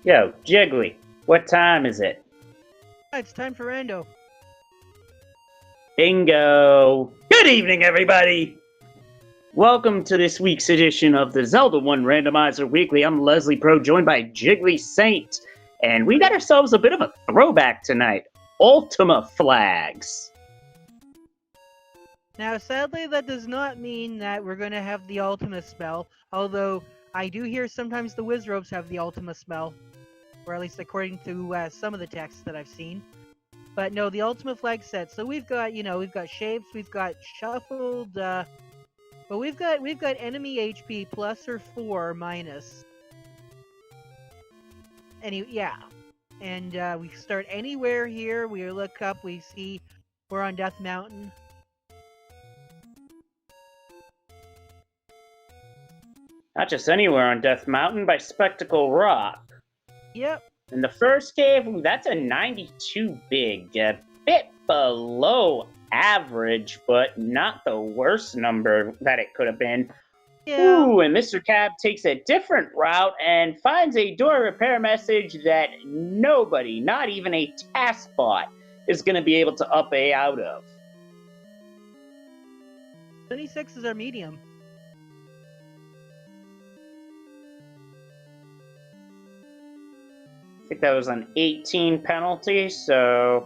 Yo, Jiggly, what time is it? It's time for Rando. Bingo! Good evening, everybody! Welcome to this week's edition of the Zelda 1 Randomizer Weekly. I'm Leslie Pro, joined by Jiggly Saint, and we got ourselves a bit of a throwback tonight. Ultima flags. Now, sadly, that does not mean that we're going to have the Ultima spell, although I do hear sometimes the Wizrobes have the Ultima spell, or at least according to some of the texts that I've seen. But no, the Ultima flag set. So we've got, we've got shapes, we've got shuffled, but we've got enemy HP plus or 4 minus. Yeah. And we start anywhere here. We look up, we see we're on Death Mountain. Not just anywhere on Death Mountain, by Spectacle Rock. Yep. And the first cave, that's a 92 big, a bit below average, but not the worst number that it could have been. Yeah. Ooh, and Mr. Cab takes a different route and finds a door repair message that nobody, not even a task bot, is going to be able to up A out of. 26 is our medium. I think that was an 18 penalty, so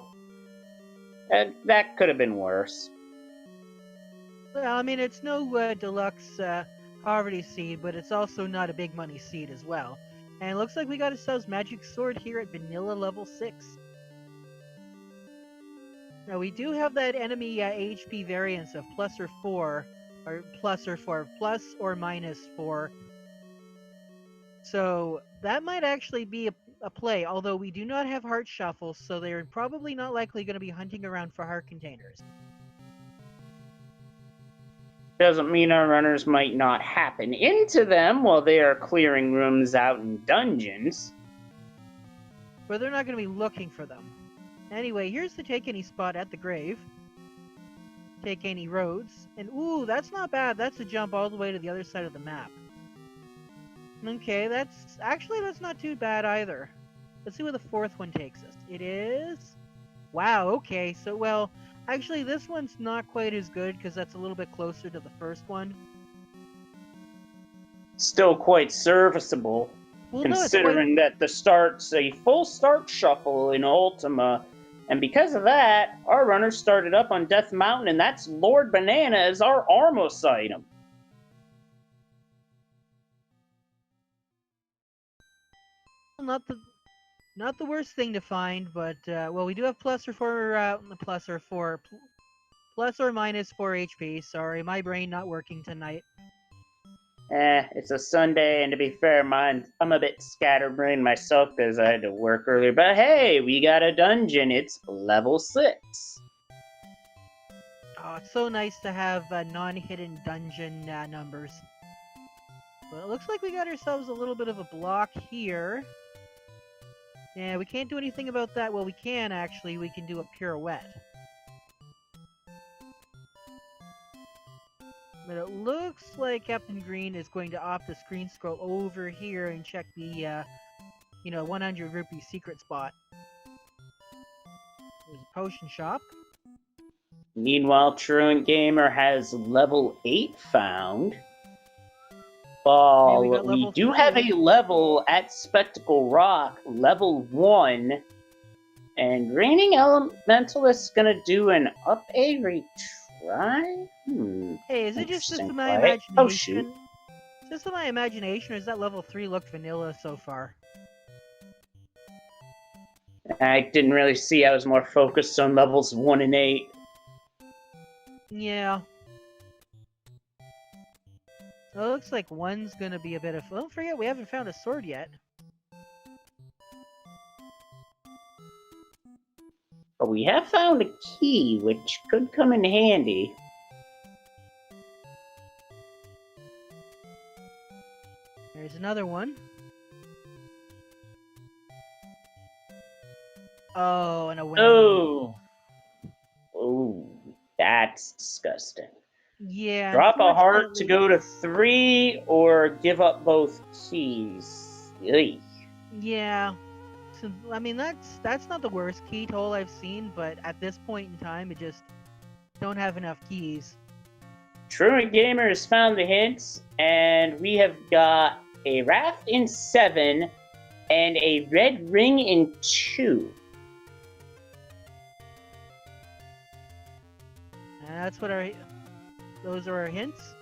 that could have been worse. Well, I mean, it's no deluxe poverty seed, but it's also not a big money seed as well. And it looks like we got ourselves Magic Sword here at Vanilla level 6. Now, we do have that enemy HP variance of plus or 4, or plus or 4, plus or minus 4. So that might actually be a play, although we do not have Heart Shuffle, so they're probably not likely going to be hunting around for heart containers. Doesn't mean our runners might not happen into them while they are clearing rooms out in dungeons. But they're not going to be looking for them. Anyway, here's the take any spot at the grave. Take any roads. And ooh, that's not bad. That's a jump all the way to the other side of the map. Okay, that's not too bad either. Let's see where the fourth one takes us. It is... Wow, okay, so well... Actually, this one's not quite as good because that's a little bit closer to the first one. Still quite serviceable, well, considering that the start's a full start shuffle in Ultima. And because of that, our runners started up on Death Mountain, and that's Lord Banana as our Armos item. Not the worst thing to find, but well, we do have plus or minus 4 HP. Sorry, my brain not working tonight. It's a Sunday, and to be fair, I'm a bit scatterbrained myself because I had to work earlier. But hey, we got a dungeon. It's level 6. Oh, it's so nice to have non-hidden dungeon numbers. Well, it looks like we got ourselves a little bit of a block here. Yeah, we can't do anything about that. Well, we can actually. We can do a pirouette. But it looks like Captain Green is going to opt to screen scroll over here and check the, 100 rupee secret spot. There's a potion shop. Meanwhile, Truant Gamer has level 8 found. We do have a level at Spectacle Rock, level 1. And Reigning Elementalist's gonna do an up A retry? Hey, is it just my imagination? Oh, shoot. Is this my imagination, or is that level 3 look vanilla so far? I didn't really see. I was more focused on levels 1 and 8. Yeah. Well, it looks like 1's gonna be a bit of... Don't forget, we haven't found a sword yet. But we have found a key, which could come in handy. There's another one. Oh, and a window. Oh, that's disgusting. Yeah. Drop a heart to go to 3, or give up both keys. Eey. Yeah. So, I mean, that's not the worst key toll I've seen, but at this point in time, it just don't have enough keys. Truant Gamer has found the hints, and we have got a raft in 7 and a red ring in 2. And that's what those are our hints.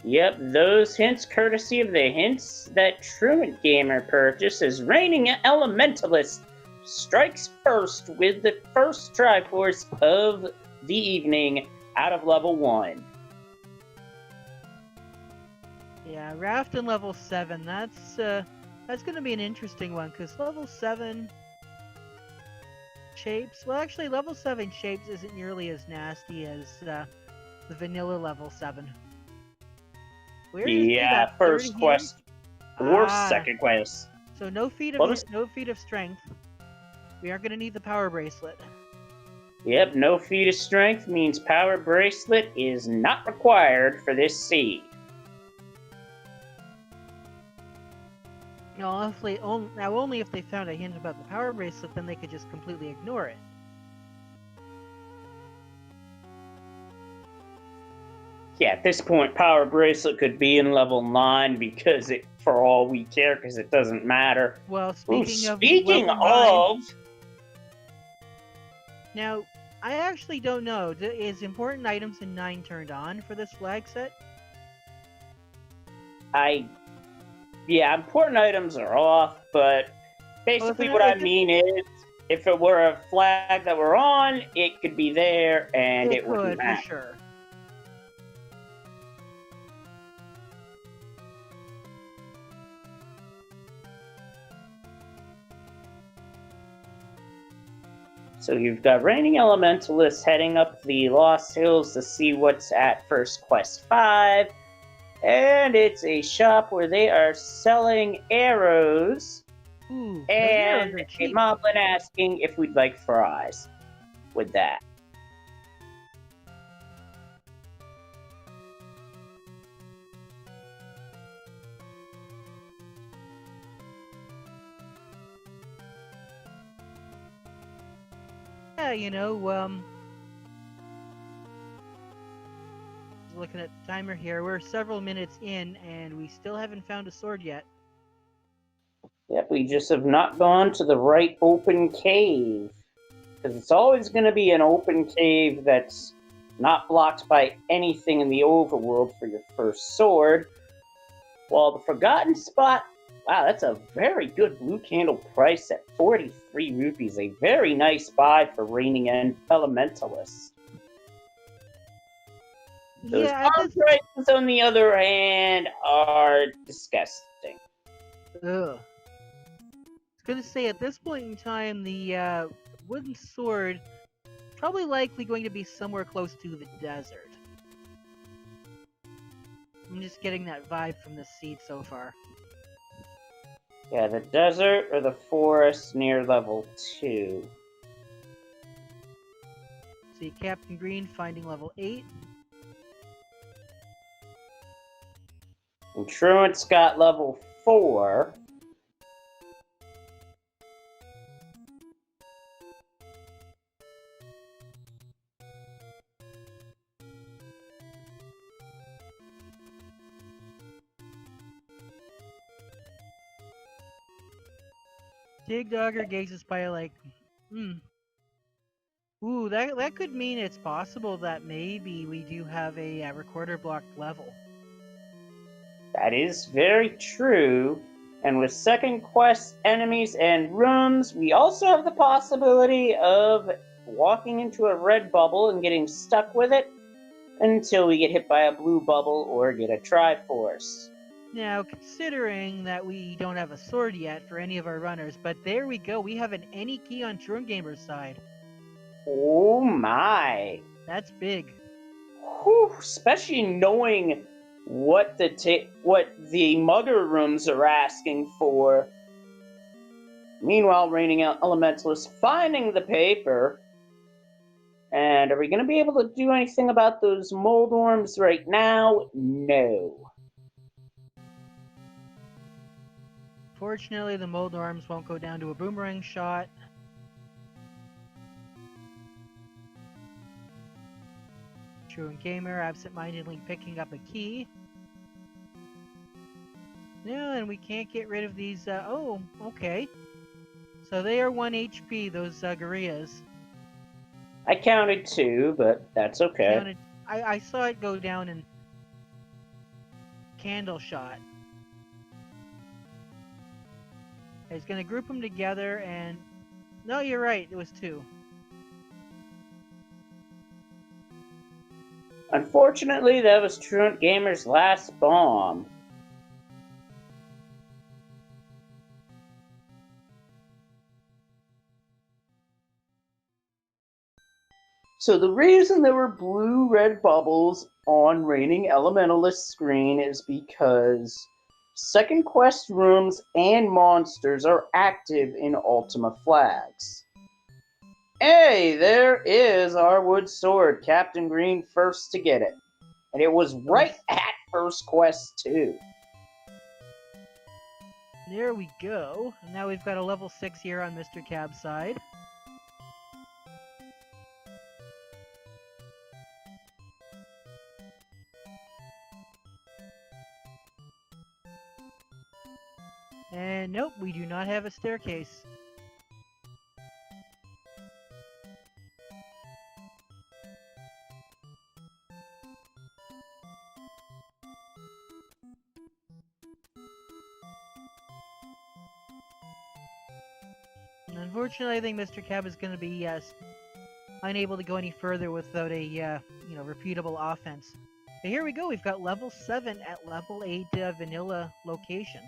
Yep, those hints courtesy of the hints that Truant Gamer purchased as Reigning Elementalist strikes first with the first Triforce of the evening out of level 1. Yeah, Raft in level 7. That's gonna be an interesting one because level 7 shapes. Well, actually, level 7 shapes isn't nearly as nasty as the vanilla level 7. Where is Yeah, that first third quest hint? or second quest. So no feat of Well, this- no feat of strength. We are gonna need the power bracelet. Yep, no feat of strength means power bracelet is not required for this seed. Now, only if they found a hint about the power bracelet, then they could just completely ignore it. Yeah, at this point, power bracelet could be in level 9 because it, for all we care, because it doesn't matter. Well, Ooh, speaking of level 9, of, now I actually don't know. Is important items in 9 turned on for this flag set? yeah, important items are off, but basically what I mean is, if it were a flag that we're on, it could be there and it wouldn't could, for matter. sure. So you've got Reigning Elementalists heading up the Lost Hills to see what's at First Quest 5. And it's a shop where they are selling arrows. Ooh, those And arrows are a cheap. moblin asking if we'd like fries with that. Yeah, looking at the timer here, we're several minutes in, and we still haven't found a sword yet. Yep, we just have not gone to the right open cave. Because it's always going to be an open cave that's not blocked by anything in the overworld for your first sword. While the Forgotten Spot, wow, that's a very good blue candle price at 43 rupees. A very nice buy for Reigning Elementalists. Those prices, on the other hand, are disgusting. Ugh. I was gonna say, at this point in time, the wooden sword probably likely going to be somewhere close to the desert. I'm just getting that vibe from this seed so far. Yeah, the desert or the forest near level 2. See Captain Green finding level 8. And Truant's got level 4. Dig Dogger gazes by like, Ooh, that could mean it's possible that maybe we do have a recorder blocked level. That is very true. And with second quest enemies and rooms, we also have the possibility of walking into a red bubble and getting stuck with it until we get hit by a blue bubble or get a Triforce. Now, considering that we don't have a sword yet for any of our runners, but there we go, we have an any key on Truant Gamer's side. Oh my! That's big. Whew, especially knowing what the mugger rooms are asking for. Meanwhile, Reigning Elementalist finding the paper. And are we going to be able to do anything about those mold worms right now? No. Fortunately, the mold arms won't go down to a boomerang shot. Truant Gamer absent-mindedly picking up a key. No, and we can't get rid of these, oh, okay. So they are 1 HP, those gorillas. I counted 2, but that's okay. I saw it go down in candle shot. He's gonna group them together and... No, you're right, it was 2. Unfortunately, that was Truant Gamer's last bomb. So the reason there were blue-red bubbles on Reigning Elementalist screen is because second quest rooms and monsters are active in Ultima flags. Hey, there is our wood sword, Captain Green first to get it. And it was right at first quest too. There we go. And now we've got a level 6 here on Mr. Cab's side. And nope, we do not have a staircase. Unfortunately, I think Mr. Cab is going to be unable to go any further without a repeatable offense. But here we go. We've got level 7 at level 8 vanilla location.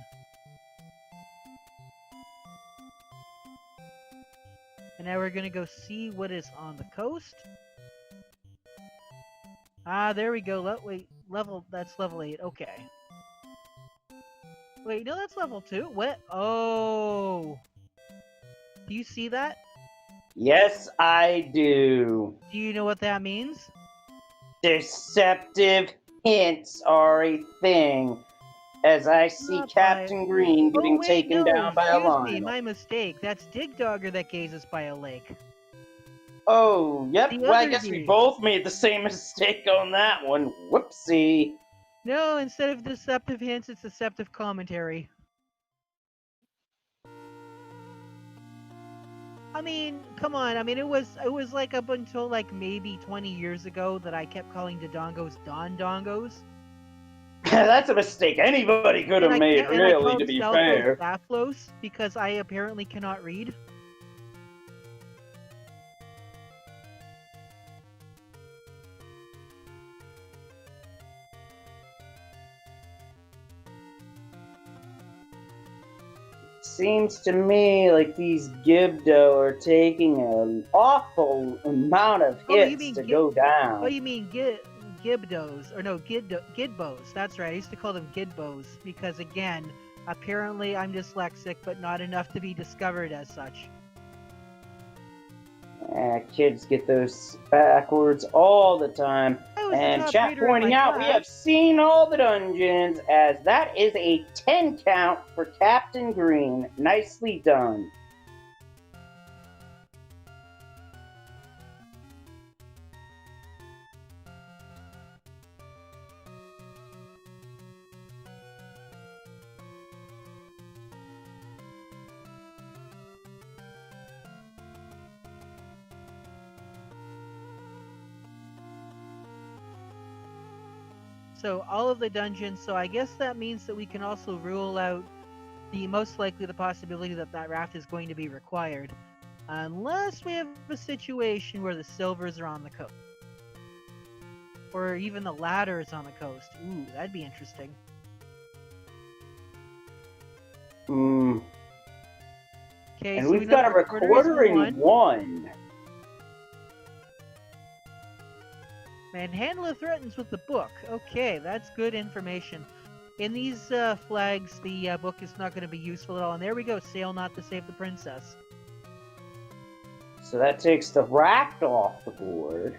And now we're going to go see what is on the coast. Ah, there we go. That's level 8. Okay. Wait, no, that's level 2. What? Oh. Do you see that? Yes, I do. Do you know what that means? Deceptive hints are a thing. As I see Captain Green getting taken down by a lion. Excuse me, my mistake. That's Dig Dogger that gazes by a lake. Oh, yep. Well, I guess we both made the same mistake on that one. Whoopsie. No, instead of deceptive hints, it's deceptive commentary. I mean, come on. I mean, it was like up until like maybe 20 years ago that I kept calling Dodongos Don Dongos. That's a mistake anybody could have made, really, to be fair. Daphlos because I apparently cannot read. Seems to me like these Gibdo are taking an awful amount of hits to go down. Oh, you mean Gibdos, or no, Gidbos. That's right. I used to call them Gidbos because, again, apparently I'm dyslexic, but not enough to be discovered as such. Kids get those backwards all the time. And chat pointing out, we have seen all the dungeons, as that is a 10 count for Captain Green. Nicely done. So all of the dungeons, so I guess that means that we can also rule out the possibility that that raft is going to be required. Unless we have a situation where the silvers are on the coast. Or even the ladder is on the coast. Ooh, that'd be interesting. Okay, and so we've got a recorder in 1. Manhandler threatens with the book. Okay, that's good information. In these flags, the book is not going to be useful at all. And there we go, sail not to save the princess. So that takes the raft off the board.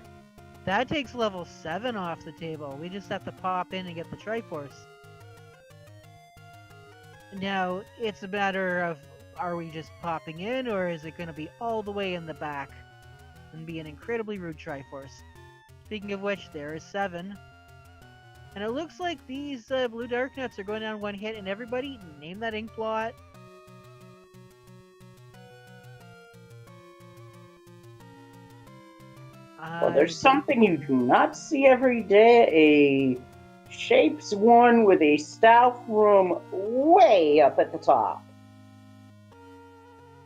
That takes level 7 off the table. We just have to pop in and get the Triforce. Now, it's a matter of, are we just popping in, or is it going to be all the way in the back and be an incredibly rude Triforce? Speaking of which, there is 7. And it looks like these blue dark nuts are going down one hit, and everybody, name that ink blot. Well, there's something you do not see every day, a shapes one with a stealth room way up at the top.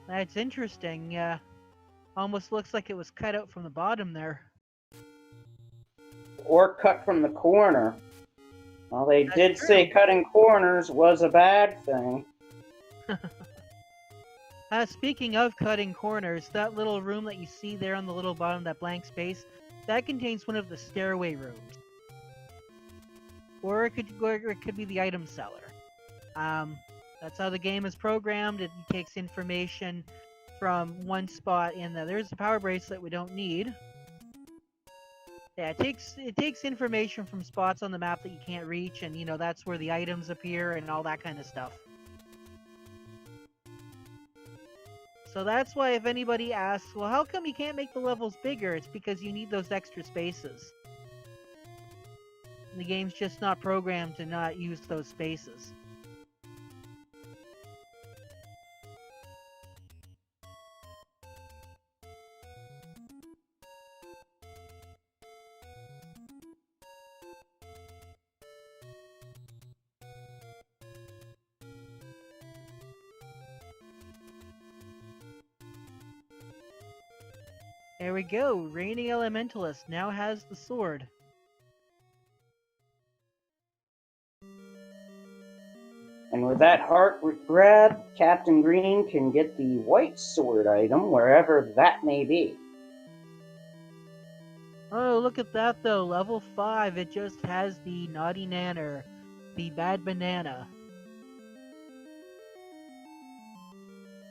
That's interesting. Almost looks like it was cut out from the bottom there. Or cut from the corner. Well, they That's did true. say cutting corners was a bad thing. Speaking of cutting corners, that little room that you see there on the little bottom, that blank space, that contains one of the stairway rooms. Or it could be the item cellar. That's how the game is programmed. It takes information from one spot in there. There's a power bracelet we don't need. Yeah, it takes information from spots on the map that you can't reach, and that's where the items appear and all that kind of stuff. So that's why if anybody asks, well, how come you can't make the levels bigger? It's because you need those extra spaces. The game's just not programmed to not use those spaces. There we go. Reigning Elementalist now has the sword. And with that heart grab, Captain Green can get the white sword item wherever that may be. Oh, look at that though. Level 5. It just has the Naughty Nanner, the Bad Banana.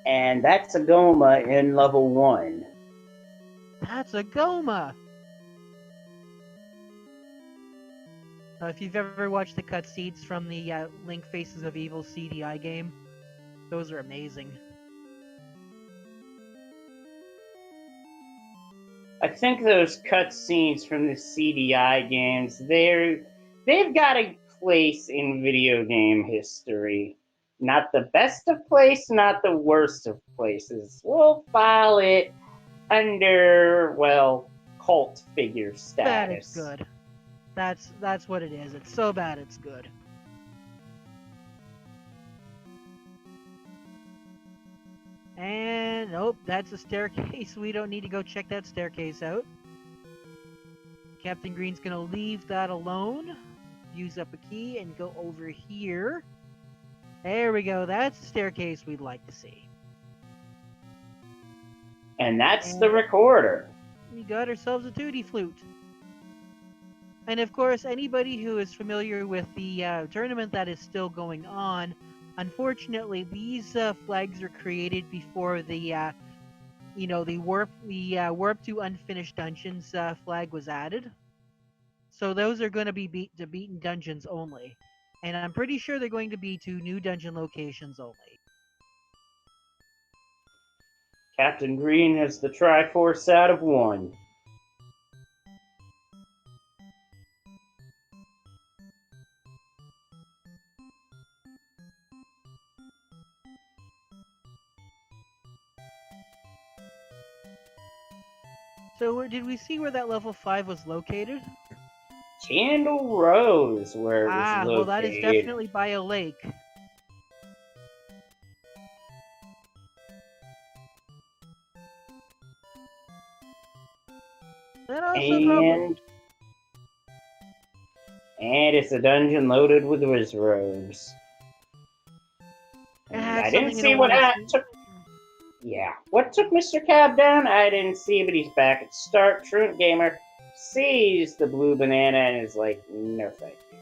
And that's a Goma in level 1. That's a Goma! If you've ever watched the cutscenes from the Link Faces of Evil CDI game, those are amazing. I think those cutscenes from the CDI games, they've got a place in video game history. Not the best of place, not the worst of places. We'll file it under, well, cult figure status. Bad it's good. That's what it is. It's so bad it's good. And nope, that's a staircase. We don't need to go check that staircase out. Captain Green's gonna leave that alone. Use up a key and go over here. There we go. That's the staircase we'd like to see. And that's the recorder. We got ourselves a tutti flute. And of course, anybody who is familiar with the tournament that is still going on, unfortunately, these flags are created before the warp to unfinished dungeons flag was added. So those are going to be beaten dungeons only, and I'm pretty sure they're going to be to new dungeon locations only. Captain Green has the Triforce out of 1. So did we see where that level 5 was located? Candle Rose, where it was located. Well, that is definitely by a lake. That also and it's a dungeon loaded with wizards. I didn't see what took. Yeah, what took Mr. Cab down? I didn't see, but he's back at start. Truant Gamer sees the blue banana and is like, no thank you.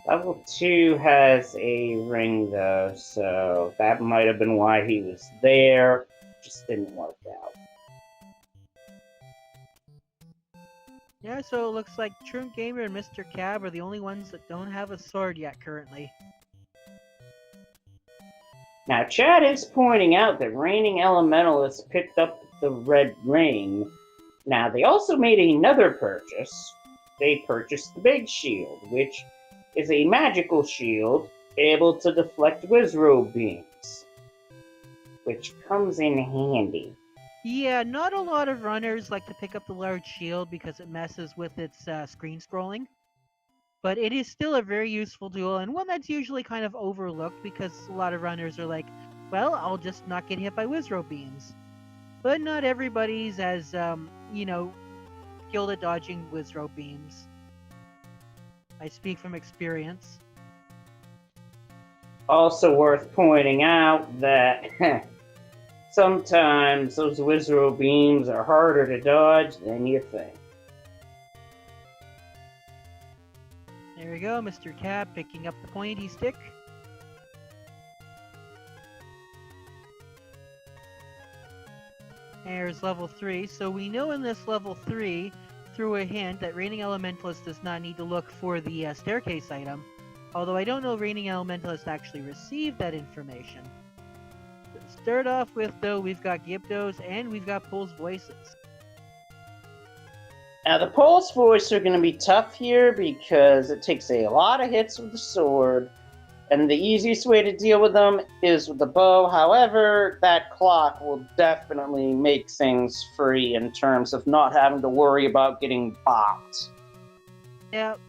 Level 2 has a ring though, so that might have been why he was there. Just didn't work out. Yeah, so it looks like Truant Gamer and Mr. Cab are the only ones that don't have a sword yet currently. Now, Chad is pointing out that Reigning Elementalists picked up the red ring. Now, they also made another purchase. They purchased the Big Shield, which is a magical shield able to deflect Wizrobe beams, which comes in handy. Yeah, not a lot of runners like to pick up the large shield because it messes with its screen scrolling. But it is still a very useful tool and one that's usually kind of overlooked because a lot of runners are like, well, I'll just not get hit by Wizrobe beams. But not everybody's as, skilled at dodging Wizrobe beams. I speak from experience. Also worth pointing out that sometimes those Wizrobe beams are harder to dodge than you think. There we go, Mr. Cab picking up the pointy stick. There's level 3, so we know in this level 3, through a hint, that Reigning Elementalist does not need to look for the staircase item. Although I don't know if Reigning Elementalist actually received that information. To start off with, though, we've got Gyptos and we've got Pole's Voices. Now, the Pulse Voice are going to be tough here because it takes a lot of hits with the sword, and the easiest way to deal with them is with the bow. However, that clock will definitely make things free in terms of not having to worry about getting bopped. Yep.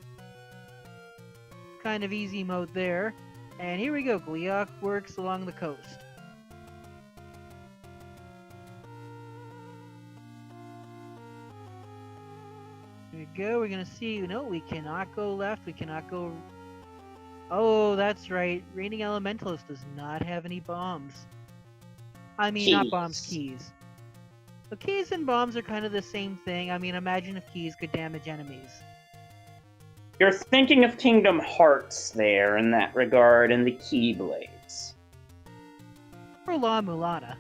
Kind of easy mode there. And here we go, Gleeok works along the coast. Here we go, we're gonna see, no, we cannot go left, we cannot go... Oh, that's right, Reigning Elementalist does not have any bombs. I mean, not bombs, keys. So keys and bombs are kind of the same thing. I mean, imagine if keys could damage enemies. You're thinking of Kingdom Hearts there in that regard, and the Keyblades. Or La Mulana.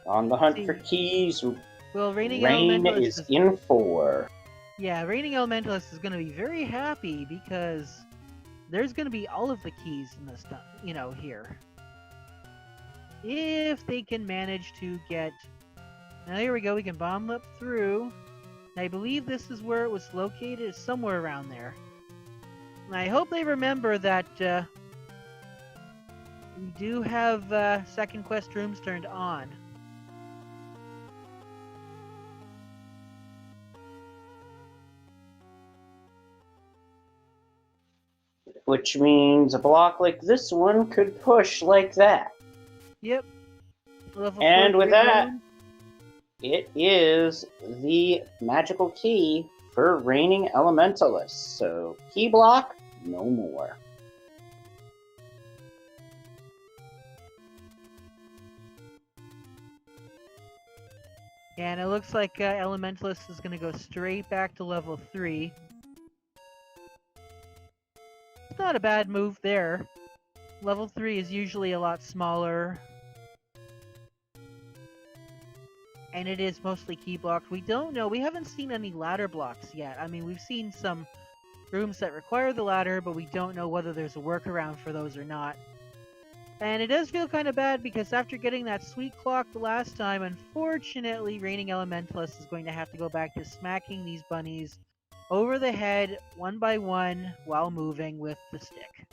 On the hunt for keys, well, Reigning Rain Elementalist is in for. Yeah, Reigning Elementalist is going to be very happy because there's going to be all of the keys in this, here. If they can manage to get... Now here we go, we can bomb up through. I believe this is where it was located, somewhere around there. And I hope they remember that we do have second quest rooms turned on. Which means a block like this one could push like that. Yep. Level and with that, room. It is the magical key for Reigning Elementalist. So, key block, no more. And it looks like Elementalist is going to go straight back to level 3. It's not a bad move there. Level 3 is usually a lot smaller. And it is mostly key blocked. We don't know. We haven't seen any ladder blocks yet. I mean, we've seen some rooms that require the ladder, but we don't know whether there's a workaround for those or not. And it does feel kind of bad because after getting that sweet clock the last time, unfortunately, Reigning Elementalist is going to have to go back to smacking these bunnies over the head, one by one, while moving with the stick.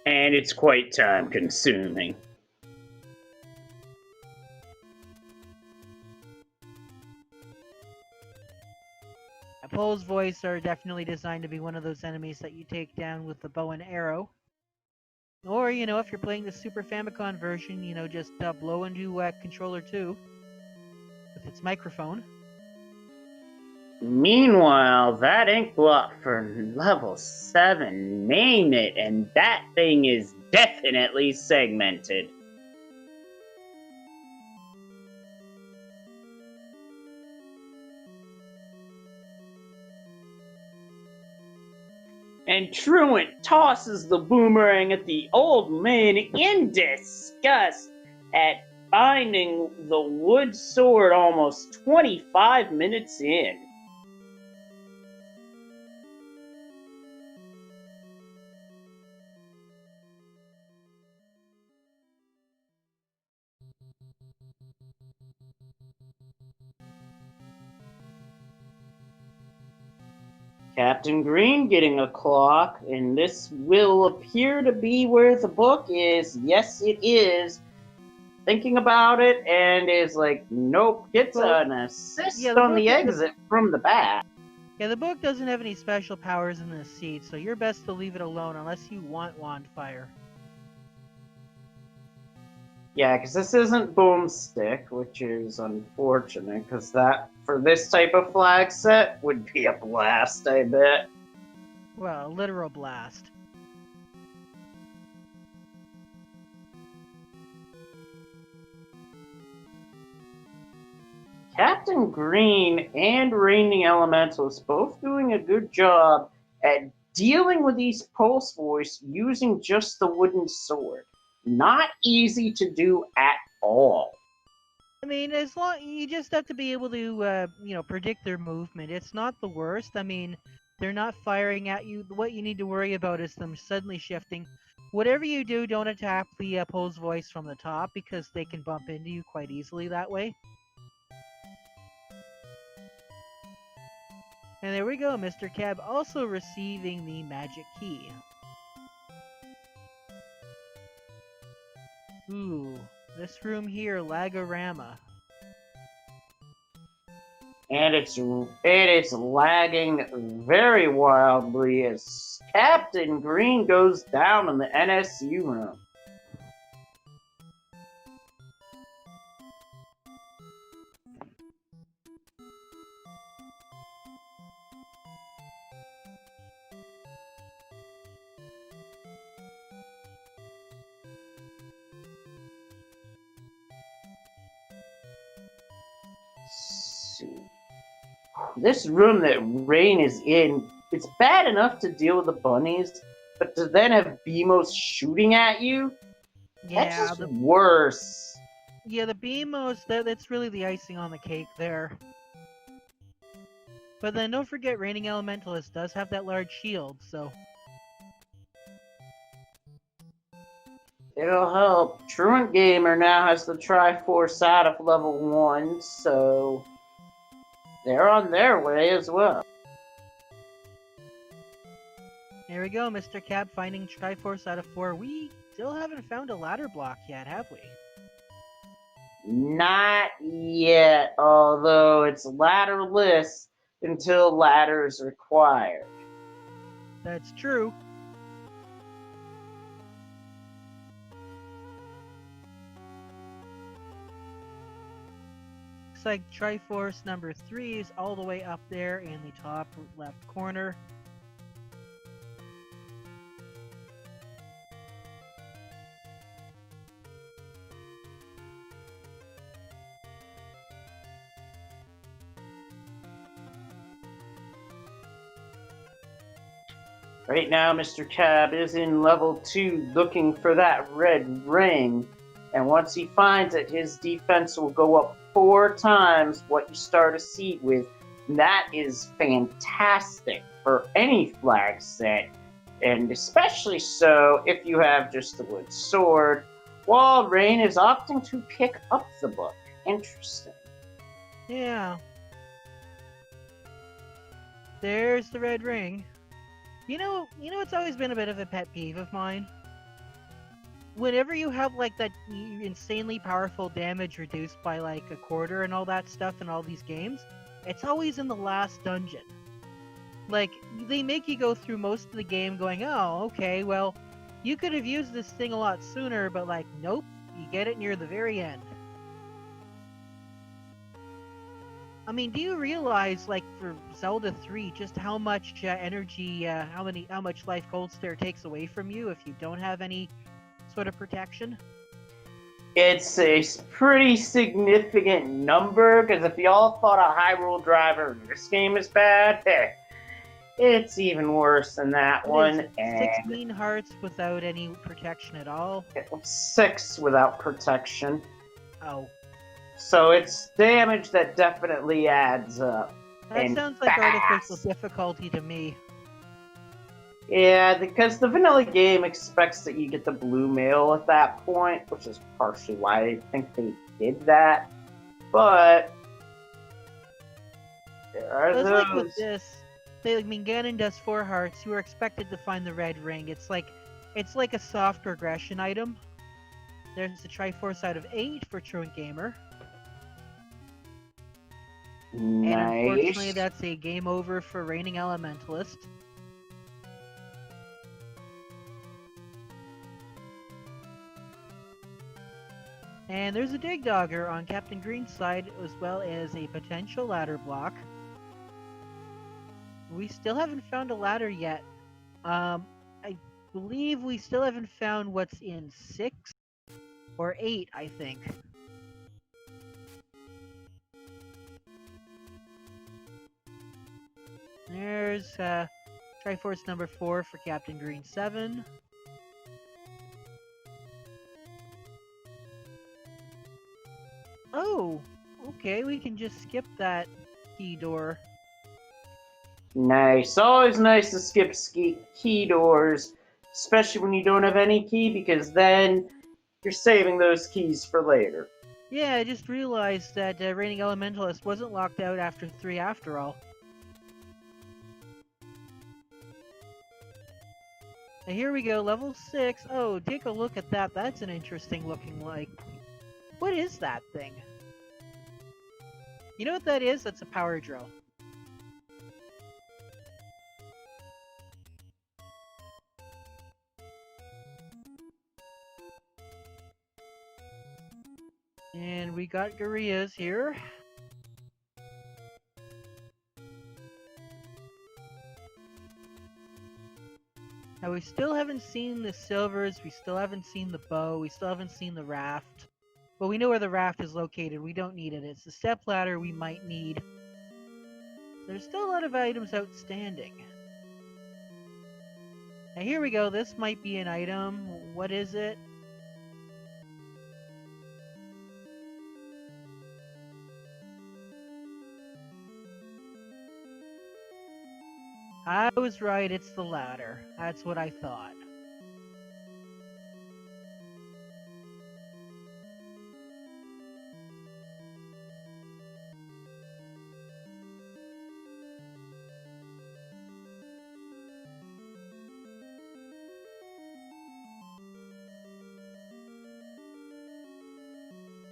And it's quite time consuming. Pole's Voice are definitely designed to be one of those enemies that you take down with the bow and arrow. Or, if you're playing the Super Famicom version, just blow into Controller 2 with its microphone. Meanwhile, that ink blot for level 7, name it, and that thing is definitely segmented. And Truant tosses the boomerang at the old man in disgust at finding the wood sword almost 25 minutes in. Captain Green getting a clock, and this will appear to be where the book is. Yes, it is. Thinking about it, and is like, nope, gets an assist on the exit from the back. Yeah, the book doesn't have any special powers in this seat, so you're best to leave it alone unless you want wand fire. Yeah, because this isn't Boomstick, which is unfortunate, because that, for this type of flag set, would be a blast, I bet. Well, a literal blast. Captain Green and Raining Elementals both doing a good job at dealing with these Pulse Voice using just the wooden sword. Not easy to do at all. I mean, as long you just have to be able to, predict their movement. It's not the worst. I mean, they're not firing at you. What you need to worry about is them suddenly shifting. Whatever you do, don't attack the Pulse Voice from the top because they can bump into you quite easily that way. And there we go, Mr. Cab also receiving the magic key. Ooh, this room here, Lagorama. And it is lagging very wildly as Captain Green goes down in the NSU room. This room that Rain is in, it's bad enough to deal with the bunnies, but to then have Beamos shooting at you, that's just worse. Yeah, the Beamos, that's really the icing on the cake there. But then don't forget, Raining Elementalist does have that large shield, so... It'll help. Truant Gamer now has the Triforce out of level 1, so they're on their way as well. There we go, Mr. Cab finding Triforce out of 4. We still haven't found a ladder block yet, have we? Not yet, although it's ladderless until ladder is required. That's true. Looks like Triforce number 3 is all the way up there in the top left corner. Right now, Mr. Cab is in level 2 looking for that red ring, and once he finds it, his defense will go up 4 times what you start a seed with. And that is fantastic for any flag set, and especially so if you have just the wood sword, while Rain is opting to pick up the book. Interesting. Yeah. There's the red ring. You know, it's always been a bit of a pet peeve of mine. Whenever you have like that insanely powerful damage reduced by like a quarter and all that stuff in all these games, it's always in the last dungeon. Like, they make you go through most of the game going, oh, okay, well, you could have used this thing a lot sooner, but like, nope, you get it near the very end. I mean, do you realize, like, for Zelda 3, just how much energy, how much life Cold Stare takes away from you if you don't have any sort of protection? It's a pretty significant number, because if y'all thought a Hyrule Driver in this game is bad, heck, it's even worse than that What is one, it? and 16 hearts without any protection at all? it was 6 without protection. Oh, So it's damage that definitely adds up. that And sounds like artificial fast. difficulty to me. Yeah, because the vanilla game expects that you get the blue mail at that point, which is partially why I think they did that. But there are But it's like with those. this, I mean, Ganon does 4 hearts. You are expected to find the red ring. It's like a soft regression item. There's the Triforce out of 8 for Truant Gamer. And unfortunately, Nice. that's a game over for Reigning Elementalist. And there's a Dig Dogger on Captain Green's side, as well as a potential ladder block. We still haven't found a ladder yet. I believe we still haven't found what's in 6 or 8, I think. There's Triforce number 4 for Captain Green 7. Oh, okay, we can just skip that key door. Nice. Always nice to skip key doors, especially when you don't have any key, because then you're saving those keys for later. Yeah, I just realized that Reigning Elementalist wasn't locked out after 3 after all. And here we go, level 6. Oh, take a look at that. That's an interesting looking, like... What is that thing? You know what that is? That's a power drill. And we got Garias here. Now we still haven't seen the silvers, we still haven't seen the bow, we still haven't seen the raft. But we know where the raft is located, we don't need it. It's the step ladder we might need. There's still a lot of items outstanding. Now here we go, this might be an item. What is it? I was right, it's the ladder. That's what I thought.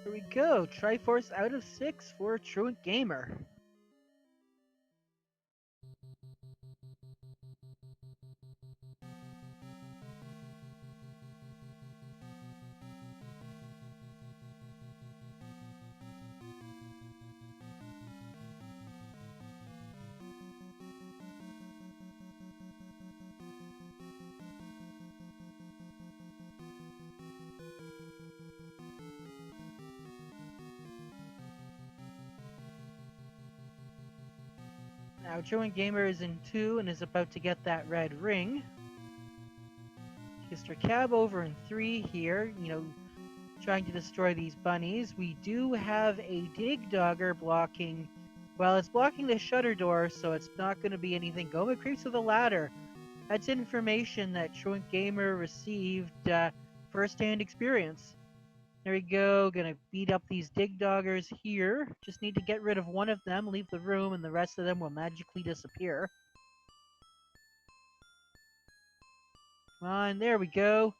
Here we go, Triforce out of 6 for Truant Gamer. Now Truant Gamer is in 2 and is about to get that red ring. Mr. Cab over in 3 here, trying to destroy these bunnies. We do have a Dig Dogger blocking, well, it's blocking the shutter door, so it's not going to be anything. Goma creeps to the ladder. That's information that Truant Gamer received first-hand experience. There we go, gonna beat up these Dig Doggers here. Just need to get rid of one of them, leave the room, and the rest of them will magically disappear. Come on, there we go.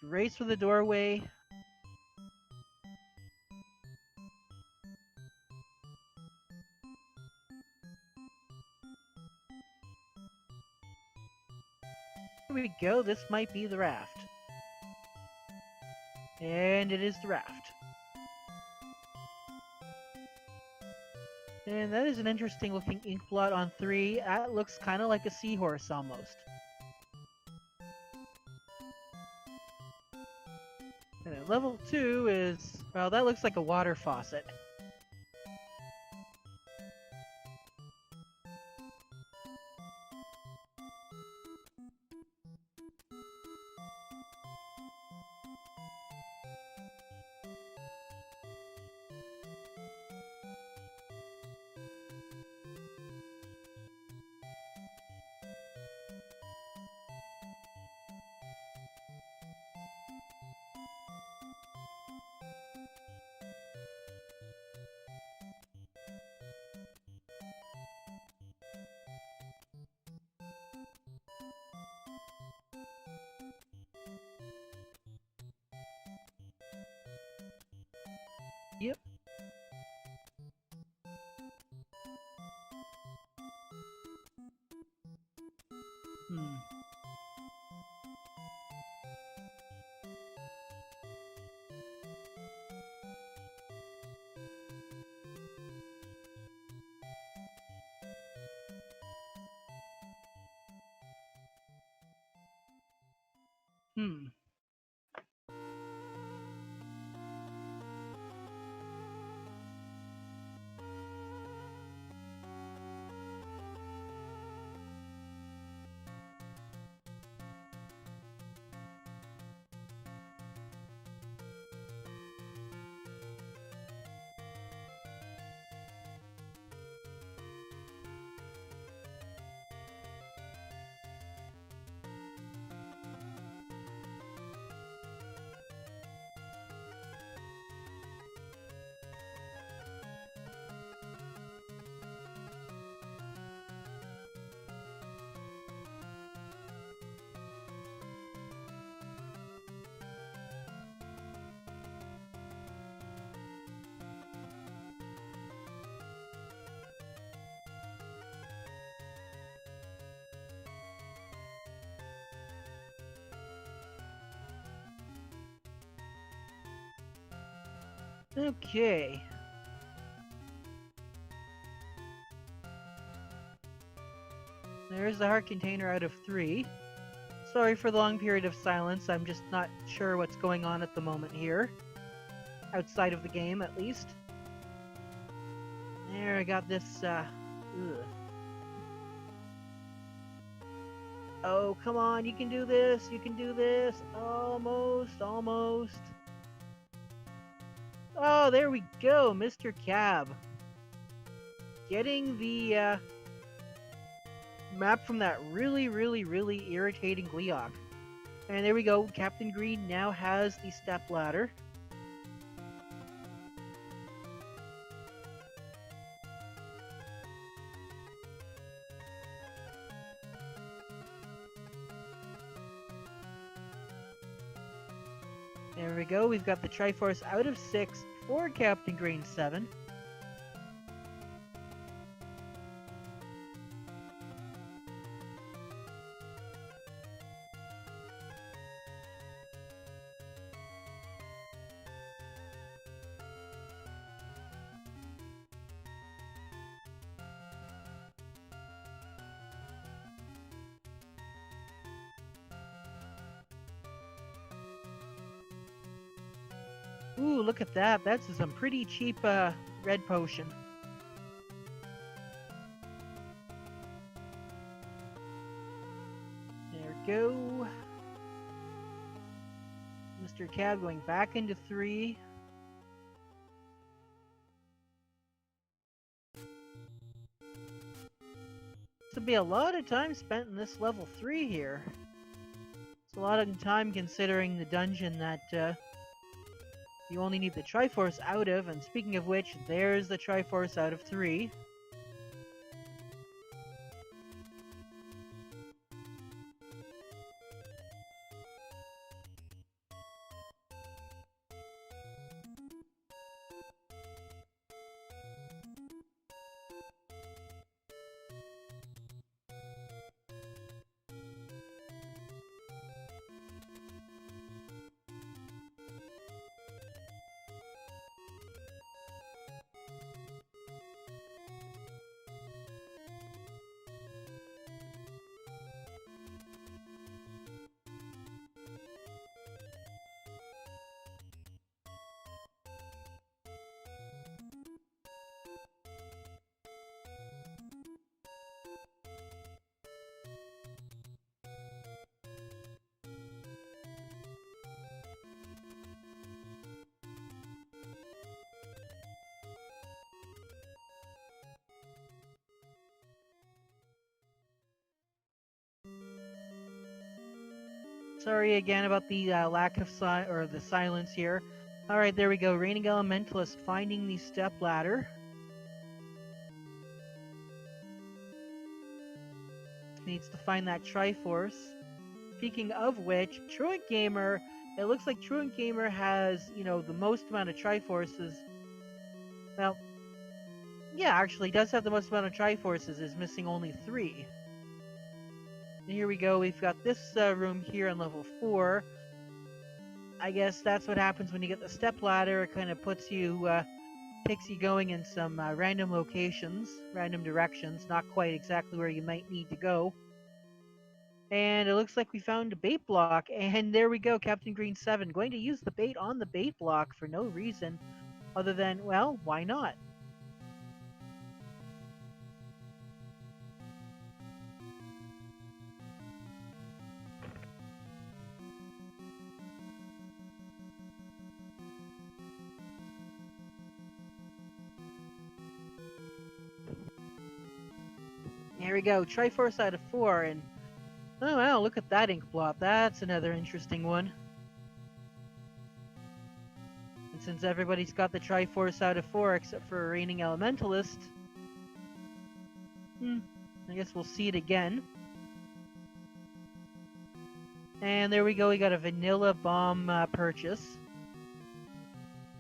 Let's race for the doorway. Here we go, this might be the raft. And it is the raft. And that is an interesting looking ink blot on 3. That looks kind of like a seahorse almost. And then level 2 is, well, that looks like a water faucet. Yep. Hmm. Hmm. Okay. There's the heart container out of 3. Sorry for the long period of silence, I'm just not sure what's going on at the moment here. Outside of the game, at least. There, I got this, ugh. Oh, come on, you can do this, you can do this. Almost, almost. Oh, there we go, Mr. Cab. Getting the, map from that really, really, really irritating Gleeok. And there we go, Captain Green now has the step ladder. There we go, we've got the Triforce out of 6 for Captain Green 7. Ooh, look at that. That's some pretty cheap red potion. There we go. Mr. Cab going back into 3. This will be a lot of time spent in this level 3 here. It's a lot of time considering the dungeon that you only need the Triforce out of, and speaking of which, there's the Triforce out of 3. Sorry again about the lack of the silence here. Alright, there we go. Reigning Elementalist finding the step ladder. Needs to find that Triforce. Speaking of which, Truant Gamer, it looks like Truant Gamer has, the most amount of Triforces. Well, yeah, actually does have the most amount of Triforces, is missing only 3. And here we go, we've got this room here on level 4. I guess that's what happens when you get the step ladder. It kind of takes you going in some random locations, random directions, not quite exactly where you might need to go. And it looks like we found a bait block, and there we go, Captain Green 7, going to use the bait on the bait block for no reason other than, well, why not? There we go, Triforce out of 4, and oh wow, look at that ink blot. That's another interesting one. And since everybody's got the Triforce out of 4 except for a Reigning Elementalist, I guess we'll see it again. And there we go, we got a vanilla bomb purchase.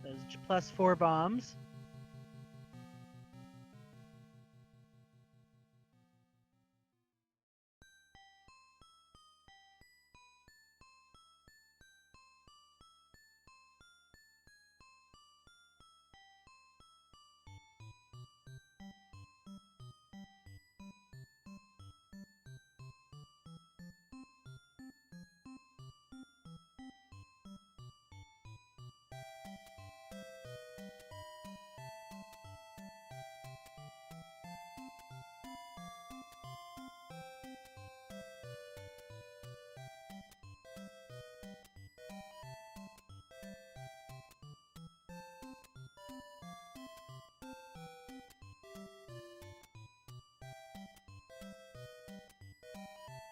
Those plus 4 bombs.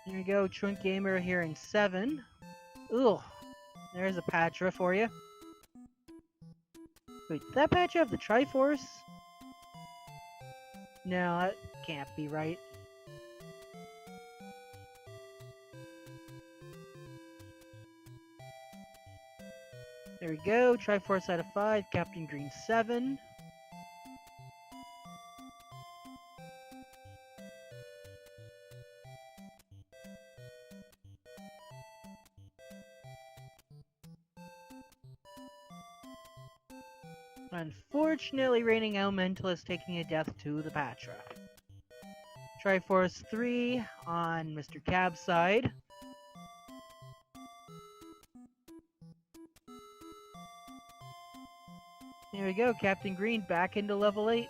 There you go, Truant Gamer here in 7. Ugh, there's a Patra for you. Wait, did that Patra have the Triforce? No, that can't be right. There we go, Triforce out of 5, Captain Green 7. Unfortunately, Reigning Elementalist taking a death to the Patra. Triforce 3 on Mr. Cab's side. There we go, Captain Green back into level 8.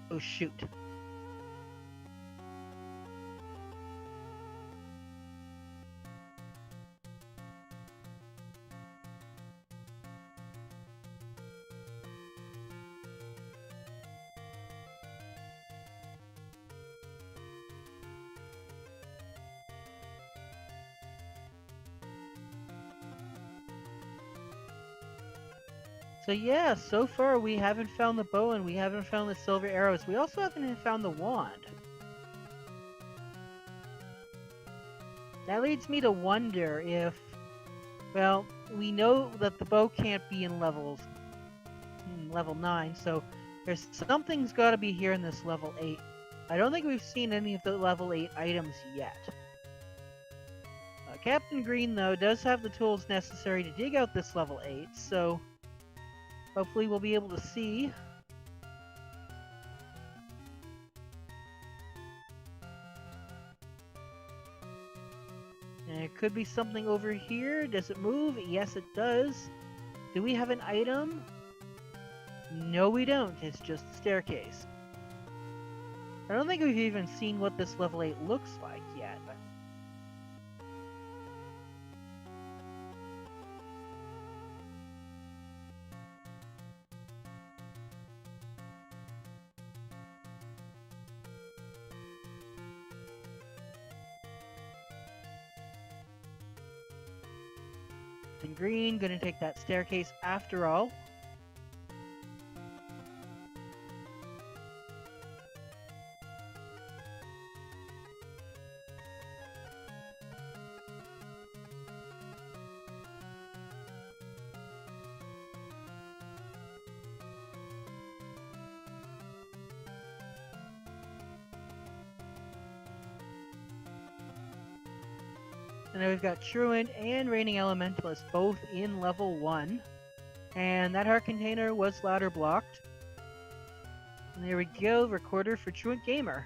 Oh shoot. So yeah, so far we haven't found the bow and we haven't found the silver arrows. We also haven't found the wand. That leads me to wonder if, well, we know that the bow can't be in level 9, so something's got to be here in this level 8. I don't think we've seen any of the level 8 items yet. Captain Green, though, does have the tools necessary to dig out this level 8, so hopefully we'll be able to see. And it could be something over here. Does it move? Yes, it does. Do we have an item? No, we don't. It's just a staircase. I don't think we've even seen what this level 8 looks like yet. And green, gonna take that staircase after all. And then we've got Truant and Raining Elementalist both in level 1. And that heart container was ladder blocked. And there we go, recorder for Truant Gamer.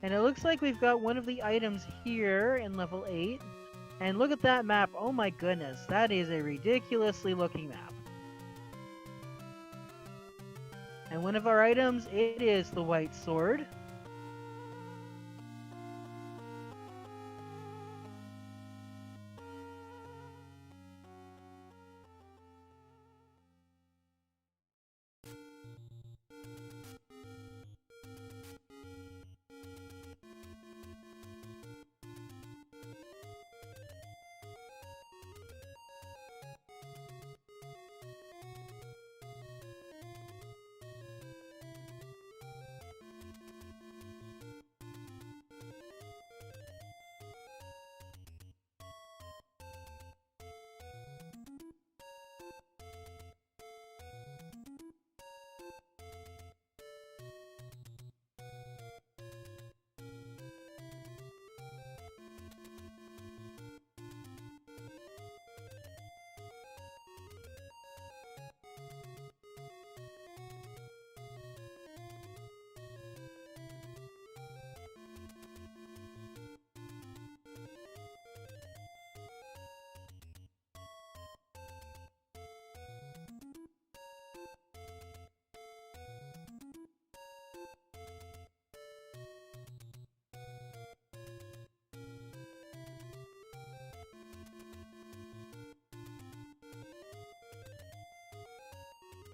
And it looks like we've got one of the items here in level 8. And look at that map, oh my goodness, that is a ridiculously looking map. And one of our items, it is the white sword.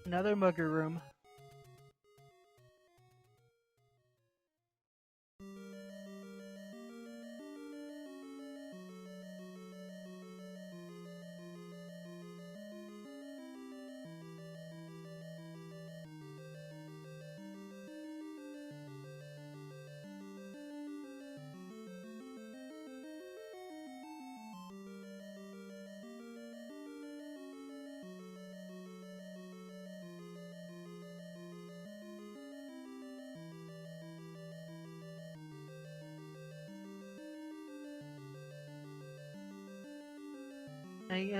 Another mugger room.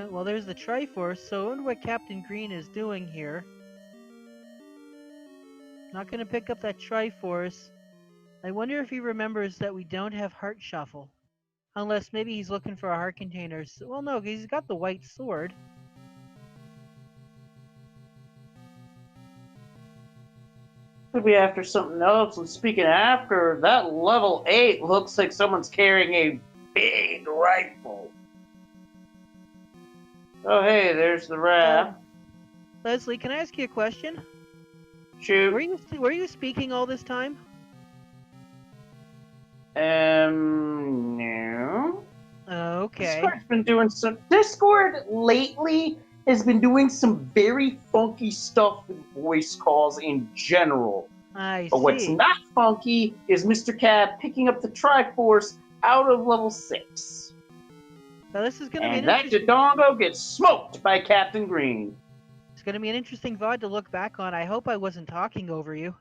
Well, there's the Triforce, so I wonder what Captain Green is doing here. Not gonna pick up that Triforce. I wonder if he remembers that we don't have Heart Shuffle. Unless maybe he's looking for a heart container. Well, no, he's got the white sword. Could be after something else. And speaking of after, that level 8 looks like someone's carrying a big rifle. Oh, hey, there's the raft. Leslie, can I ask you a question? Shoot. Were you speaking all this time? No. Okay. Discord lately has been doing some very funky stuff with voice calls in general. I see. But what's not funky is Mr. Cab picking up the Triforce out of level 6. Now this is gonna be And that Dodongo gets smoked by Captain Green. It's gonna be an interesting VOD to look back on. I hope I wasn't talking over you.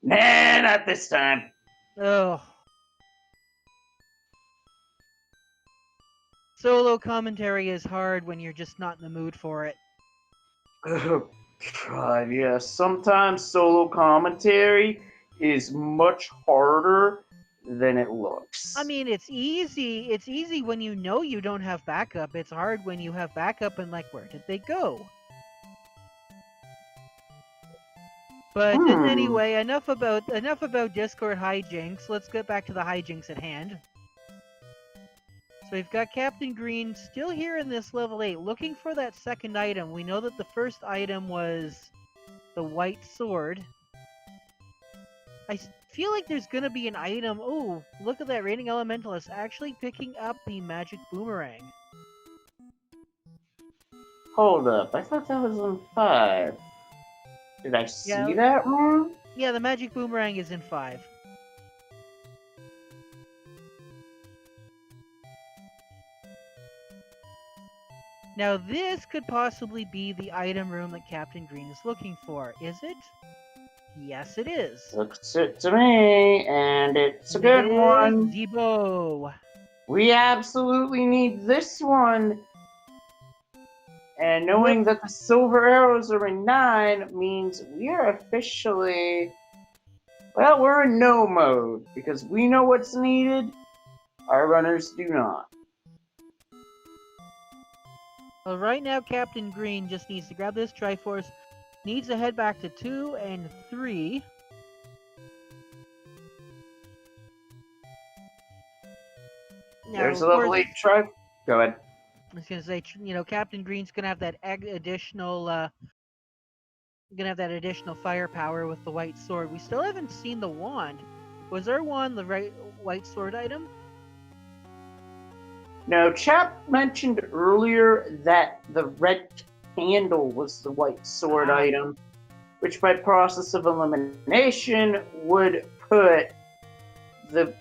Nah, not this time. Oh. Solo commentary is hard when you're just not in the mood for it. Oh, God, yeah. Sometimes solo commentary is much harder than it looks. I mean, it's easy. It's easy when you know you don't have backup. It's hard when you have backup and like, where did they go? But Hmm. anyway, enough about Discord hijinks. Let's get back to the hijinks at hand. So we've got Captain Green still here in this level 8, looking for that second item. We know that the first item was the white sword. I feel like there's gonna be an item. Oh, look at that! Raining Elementalist actually picking up the magic boomerang. Hold up. I thought that was on 5. Did I see that wrong? Yeah, the magic boomerang is in 5. Now this could possibly be the item room that Captain Green is looking for. Is it? Yes, it is. Looks it to me, and it's a good one. Debo. We absolutely need this one. And knowing that the silver arrows are in 9 means we are officially... Well, we're in no mode, because we know what's needed. Our runners do not. Well, right now, Captain Green just needs to grab this Triforce, needs to head back to 2 and 3. Now, There's a level 8 try. Go ahead. I was gonna say, Captain Green's gonna have that additional, firepower with the white sword. We still haven't seen the wand. Was our wand the white sword item? No, Chap mentioned earlier that the red candle was the white sword item, which by process of elimination would put the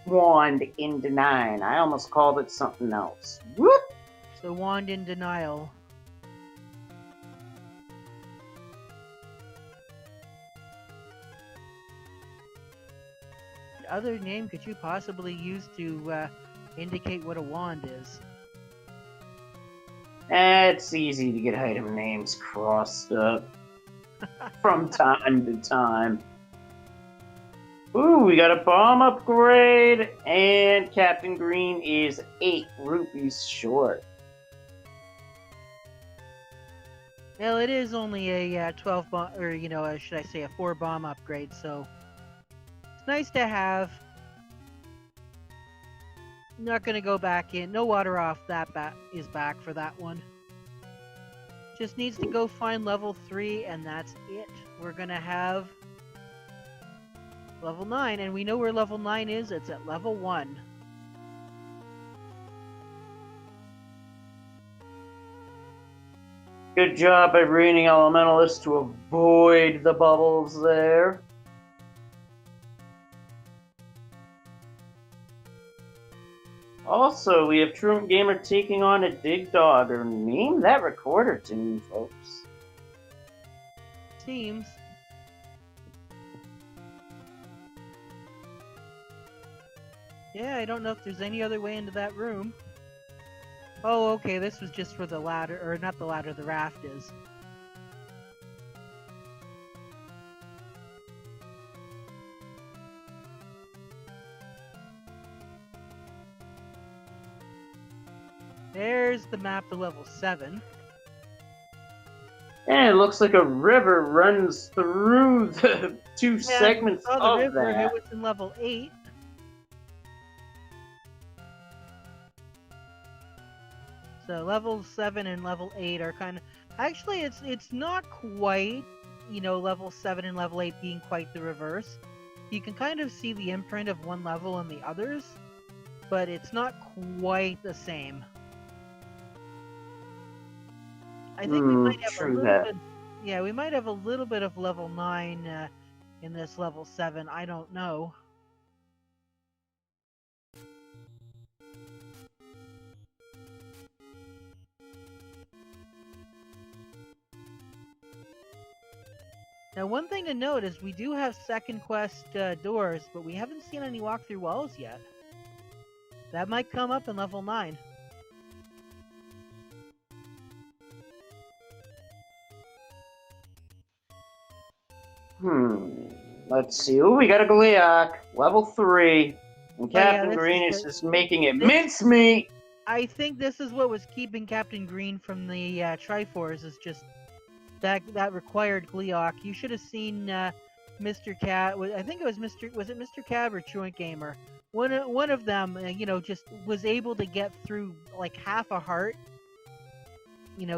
wand into 9. I almost called it something else. Whoop! So wand in denial. What other name could you possibly use to indicate what a wand is? It's easy to get item names crossed up from time to time. Ooh, we got a bomb upgrade, and Captain Green is 8 rupees short. Well, it is only a 12 bomb, or should I say a 4 bomb upgrade, so it's nice to have. Not gonna go back in. No water off that is back for that one. Just needs to go find level 3, and that's it. We're gonna have level 9, and we know where level 9 is. It's at level 1. Good job by Raining Elementalist to avoid the bubbles there. Also, we have Truant Gamer taking on a Dig Dogger. Name that recorder tune, folks. Seems. Yeah, I don't know if there's any other way into that room. Oh, okay, this was just for the ladder, or not the ladder, the raft is. There's the map to level 7. And it looks like a river runs through the 2 segments of the river, that. It was in level 8. So level 7 and level 8 are kind of... Actually, it's not quite, level 7 and level 8 being quite the reverse. You can kind of see the imprint of one level and the others, but it's not quite the same. I think we might have a little bit... Yeah, we might have a little bit of level 9 in this level 7. I don't know. Now, one thing to note is we do have second quest doors, but we haven't seen any walk-through walls yet. That might come up in level 9. Let's see. Oh, we got a Gleeok, level 3. And Captain Green is just making it mincemeat. I think this is what was keeping Captain Green from the Triforce, is just that required Gleeok. You should have seen Mr. Cab. I think it was Mr. Cab or Truant Gamer. One of them, just was able to get through like half a heart.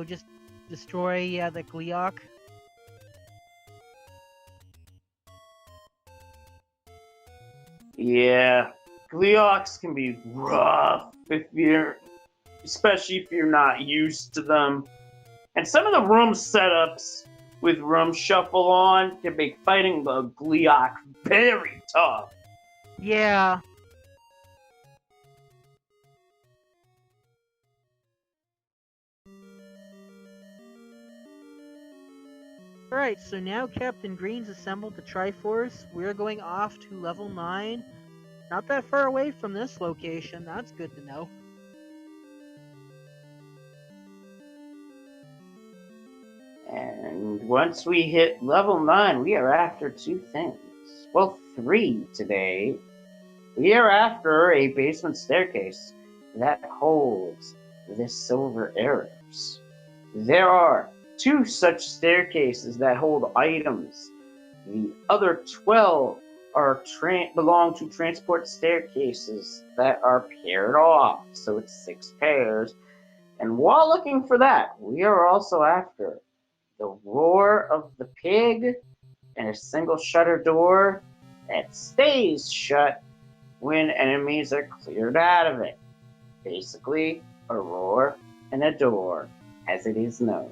Just destroy the Gleeok. Yeah, Gleox can be rough especially if you're not used to them. And some of the room setups with room shuffle on can make fighting the Gleok very tough. Yeah. Alright, so now Captain Green's assembled the Triforce. We're going off to level 9. Not that far away from this location. That's good to know. And once we hit level 9, we are after two things. Well, three today. We are after a basement staircase that holds the silver arrows. There are two such staircases that hold items. The other 12 belong to transport staircases that are paired off, so it's 6 pairs. And while looking for that, we are also after the roar of the pig and a single shutter door that stays shut when enemies are cleared out of it. Basically, a roar and a door, as it is known.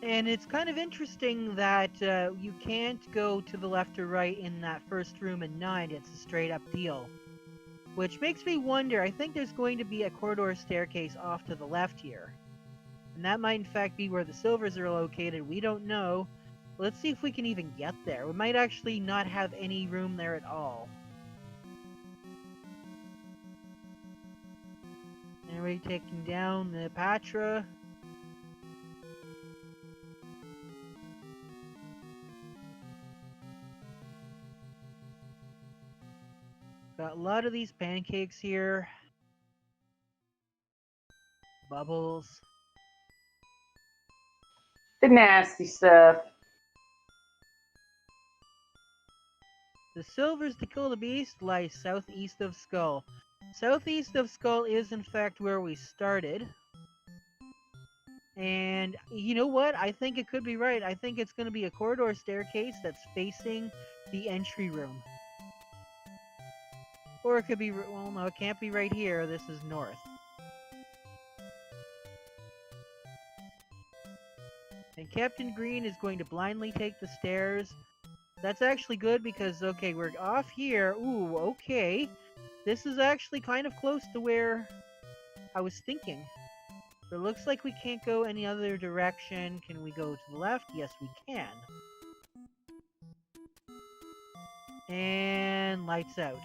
And it's kind of interesting that you can't go to the left or right in that first room in 9. It's a straight up deal. Which makes me wonder, I think there's going to be a corridor staircase off to the left here. And that might in fact be where the silvers are located. We don't know. Let's see if we can even get there. We might actually not have any room there at all. And we're taking down the Patra. Got a lot of these pancakes here. Bubbles. The nasty stuff. The silvers to kill the beast lie southeast of Skull. Southeast of Skull is in fact where we started. And you know what? I think it could be right. I think it's going to be a corridor staircase that's facing the entry room. Or it could be, well, no, it can't be right here. This is north. And Captain Green is going to blindly take the stairs. That's actually good because, okay, we're off here. Ooh, okay. This is actually kind of close to where I was thinking. It looks like we can't go any other direction. Can we go to the left? Yes, we can. And lights out.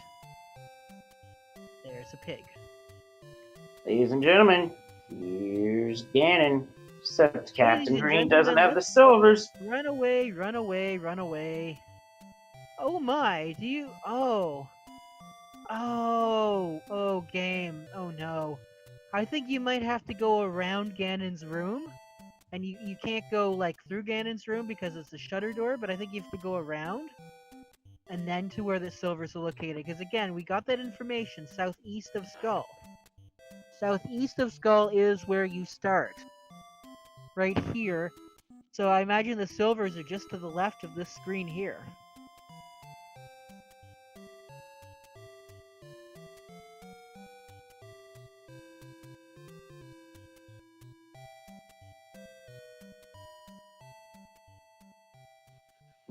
There's a pig. Ladies and gentlemen, here's Ganon. Except Captain Green gentlemen, doesn't have the silvers. Run away, run away, run away. Oh my, do you... Oh, game. Oh no. I think you might have to go around Ganon's room. And you can't go, like, through Ganon's room because it's a shutter door, but I think you have to go around. And then to where the silvers are located. Because again, we got that information southeast of Skull. Southeast of Skull is where you start. Right here. So I imagine the silvers are just to the left of this screen here.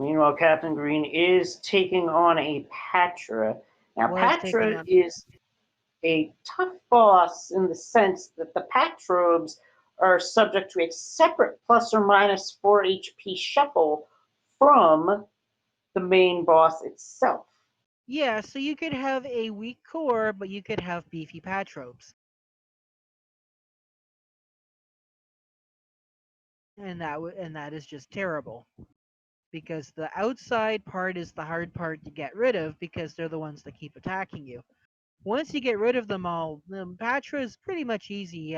Meanwhile, Captain Green is taking on a Patra. Now, Patra is a tough boss in the sense that the Patrobes are subject to a separate plus or minus 4 HP shuffle from the main boss itself. Yeah, so you could have a weak core, but you could have beefy Patrobes. And that is just terrible. Because the outside part is the hard part to get rid of because they're the ones that keep attacking you. Once you get rid of them all, the Patra is pretty much easy,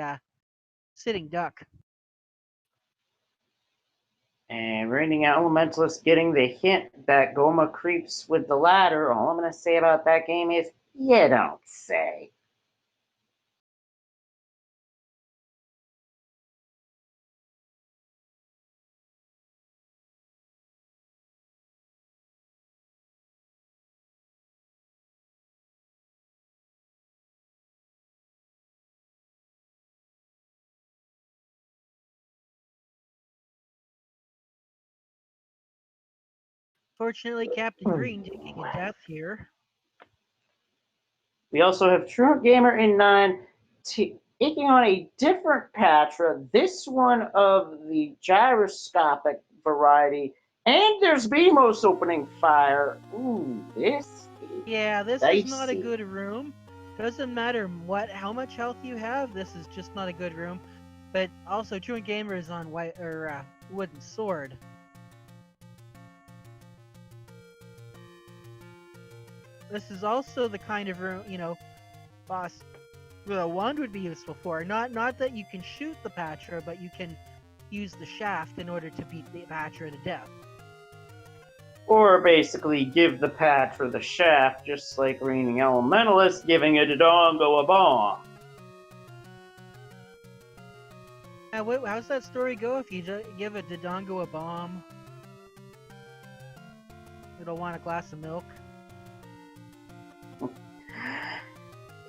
sitting duck. And Reigning Elementalist getting the hint that Goma creeps with the ladder. All I'm going to say about that game is, you don't say. Fortunately, Captain Green taking a death here. We also have Truant Gamer in 9 taking on a different Patra, this one of the gyroscopic variety. And there's Beamos opening fire. Ooh, this Yeah, this dicey. is not a good room. Doesn't matter how much health you have, this is just not a good room. But also, Truant Gamer is on wooden sword. This is also the kind of room, boss the wand would be useful for. Not that you can shoot the Patra, but you can use the shaft in order to beat the Patra to death. Or basically give the Patra the shaft, just like Reigning Elementalist giving a Dodongo a bomb. How's that story go? If you give a Dodongo a bomb, it'll want a glass of milk.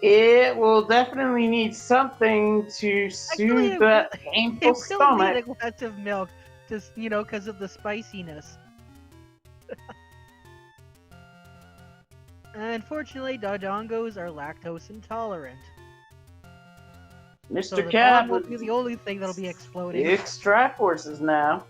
It will definitely need something to soothe that painful stomach. It will need a glass of milk, just because of the spiciness. Unfortunately, Dodongos are lactose intolerant. Mr. So the Cab bomb will be the only thing that'll be exploding. It's Strap Forces now.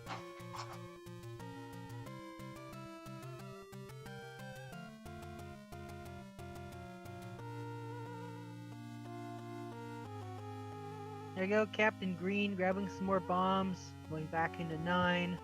There you go, Captain Green grabbing some more bombs, going back into 9.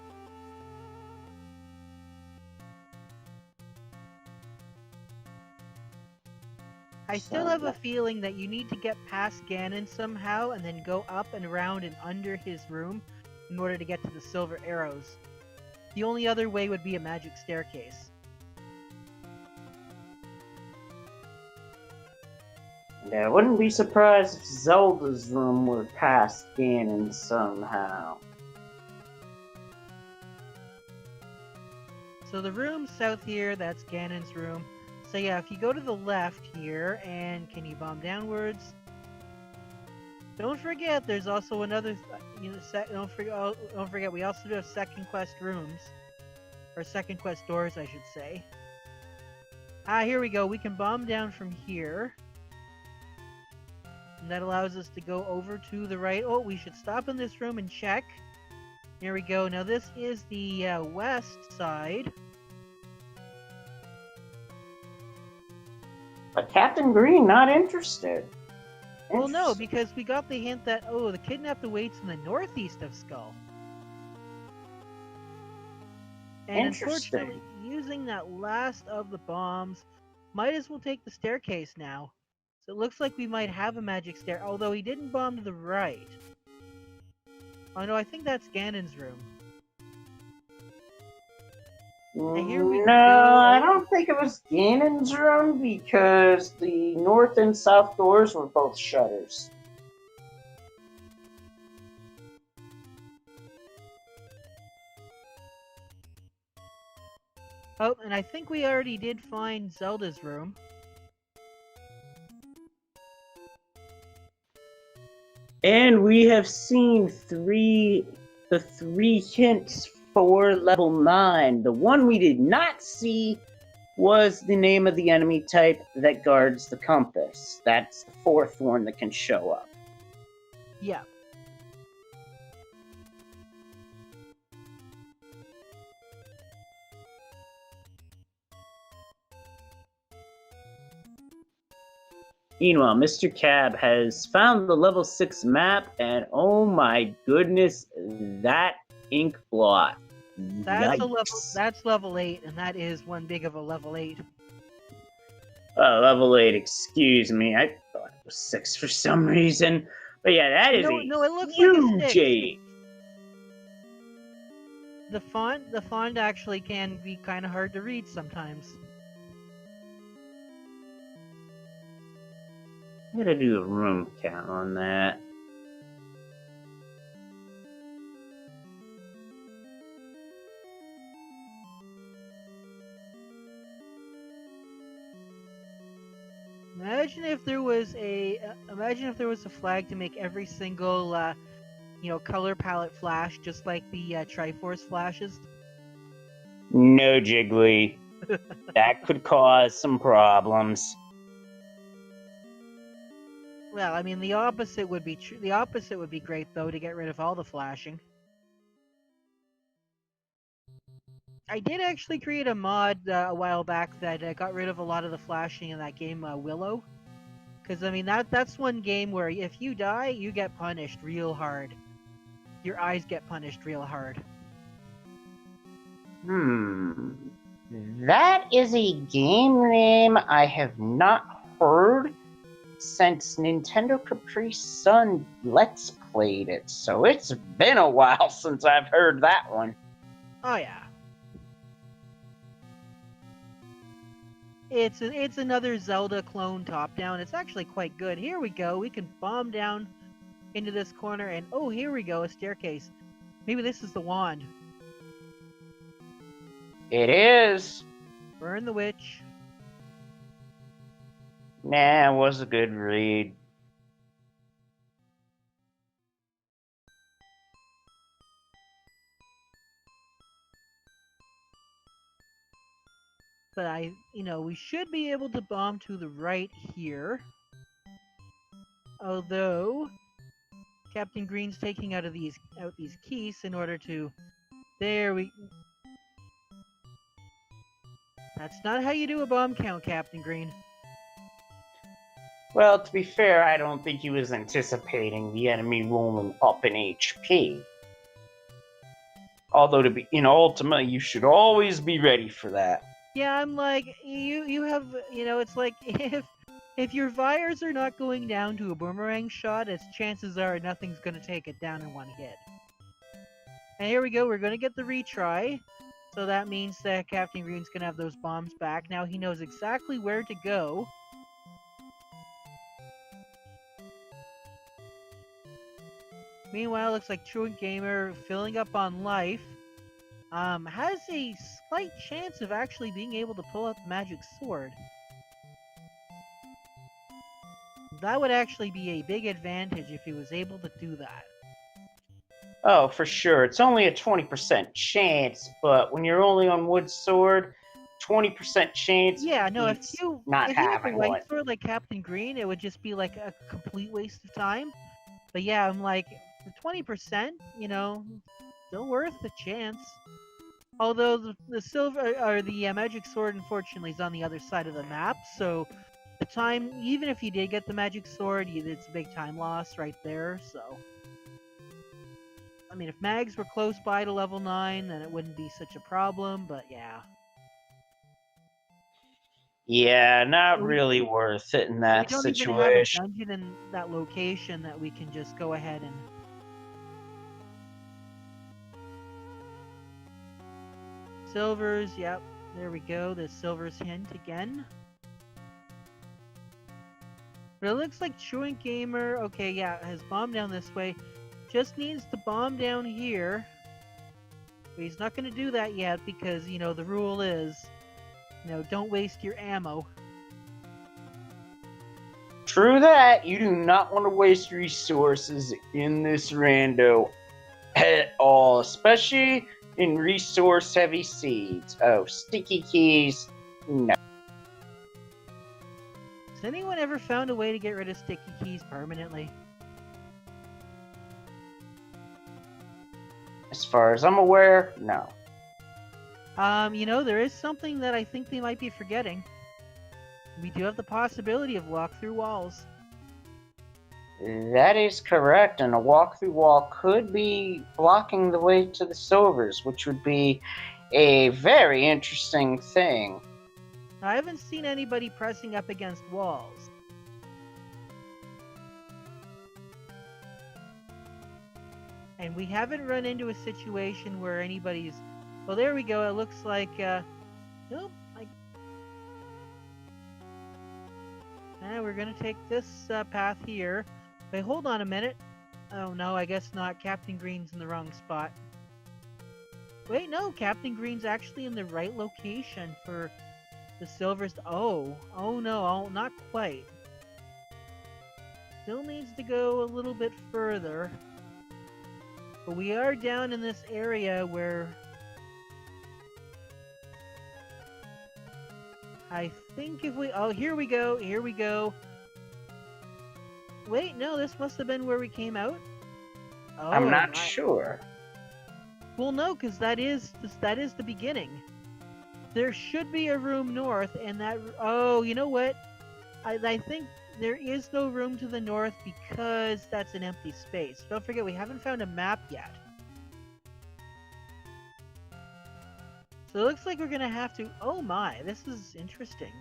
I still have a feeling that you need to get past Ganon somehow and then go up and around and under his room in order to get to the silver arrows. The only other way would be a magic staircase. Yeah, I wouldn't be surprised if Zelda's room were past Ganon somehow. So the room south here, that's Ganon's room. So yeah, if you go to the left here, and can you bomb downwards? Don't forget, there's also another, don't forget, we also do have second quest rooms. Or second quest doors, I should say. Here we go, we can bomb down from here. And that allows us to go over to the right. Oh, we should stop in this room and check. Here we go. Now this is the west side. But Captain Green not interested. Well, no, because we got the hint that, the kidnapped awaits in the northeast of Skull. And unfortunately, using that last of the bombs, might as well take the staircase now. So it looks like we might have a magic stair, although he didn't bomb to the right. Oh no, I think that's Ganon's room. And here we No, go. I don't think it was Ganon's room because the north and south doors were both shutters. Oh, and I think we already did find Zelda's room. And we have seen the three hints for level 9. The one we did not see was the name of the enemy type that guards the compass. That's the fourth one that can show up. Yeah. Meanwhile, Mr. Cab has found the level 6 map, and oh my goodness, that ink blot. That's level 8, and that is one big of a level 8. Level 8, excuse me. I thought it was 6 for some reason. But yeah, that is it looks huge like a 6. 8. The font actually can be kind of hard to read sometimes. I gotta do a room count on that. Imagine if there was a flag to make every single color palette flash just like the Triforce flashes. No, Jiggly. That could cause some problems. Well, I mean the opposite would be the opposite would be great though, to get rid of all the flashing. I did actually create a mod a while back that got rid of a lot of the flashing in that game, Willow. Because I mean that's one game where if you die, you get punished real hard. Your eyes get punished real hard. That is a game name I have not heard since Nintendo Capri Sun Let's Played it, so it's been a while since I've heard that one. Oh yeah. It's another Zelda clone top-down. It's actually quite good. Here we go. We can bomb down into this corner, and oh, here we go, a staircase. Maybe this is the wand. It is. Burn the witch. Nah, it was a good read. But we should be able to bomb to the right here. Although Captain Green's taking out these keys in order to. There we. That's not how you do a bomb count, Captain Green. Well, to be fair, I don't think he was anticipating the enemy rolling up in HP. Although to be in Ultima, you should always be ready for that. Yeah, I'm like you have it's like if your vires are not going down to a boomerang shot, its chances are nothing's gonna take it down in one hit. And here we go, we're gonna get the retry. So that means that Captain Green's gonna have those bombs back. Now he knows exactly where to go. Meanwhile, looks like Truant Gamer filling up on life. Has a slight chance of actually being able to pull out the magic sword. That would actually be a big advantage if he was able to do that. Oh, for sure. It's only a 20% chance, but when you're only on wood sword, 20% chance. Yeah, no, if you had the white sword like Captain Green, it would just be like a complete waste of time. But yeah, I'm like, for 20%, still worth the chance. Although the silver or the magic sword, unfortunately, is on the other side of the map, so the time, even if you did get the magic sword, it's a big time loss right there. So, I mean, if mags were close by to level 9, then it wouldn't be such a problem. But yeah. Yeah, not really worth it in that situation. We don't even have a dungeon in that location that we can just go ahead and. Silvers, yep, there we go. The silver's hint again. But it looks like Truant Gamer, okay, yeah, has bombed down this way. Just needs to bomb down here. But he's not going to do that yet because, the rule is, don't waste your ammo. True that. You do not want to waste resources in this rando at all, especially in resource-heavy seeds. Oh, sticky keys, no. Has anyone ever found a way to get rid of sticky keys permanently? As far as I'm aware, no. There is something that I think they might be forgetting. We do have the possibility of walk-through walls. That is correct, and a walk-through wall could be blocking the way to the silvers, which would be a very interesting thing. I haven't seen anybody pressing up against walls. And we haven't run into a situation where anybody's... Well, there we go. It looks like... Nope. We're going to take this path here. Wait, hold on a minute. Oh, no, I guess not. Captain Green's in the wrong spot. Wait, no. Captain Green's actually in the right location for the silvers. Oh no, not quite. Still needs to go a little bit further. But we are down in this area where I think if we... Oh, here we go. Here we go. Wait, no, this must have been where we came out. Oh, I'm not sure. Well, no, because that is the beginning. There should be a room north, and that... Oh, you know what? I think there is no room to the north because that's an empty space. Don't forget, we haven't found a map yet. So it looks like we're going to have to... Oh my, this is interesting.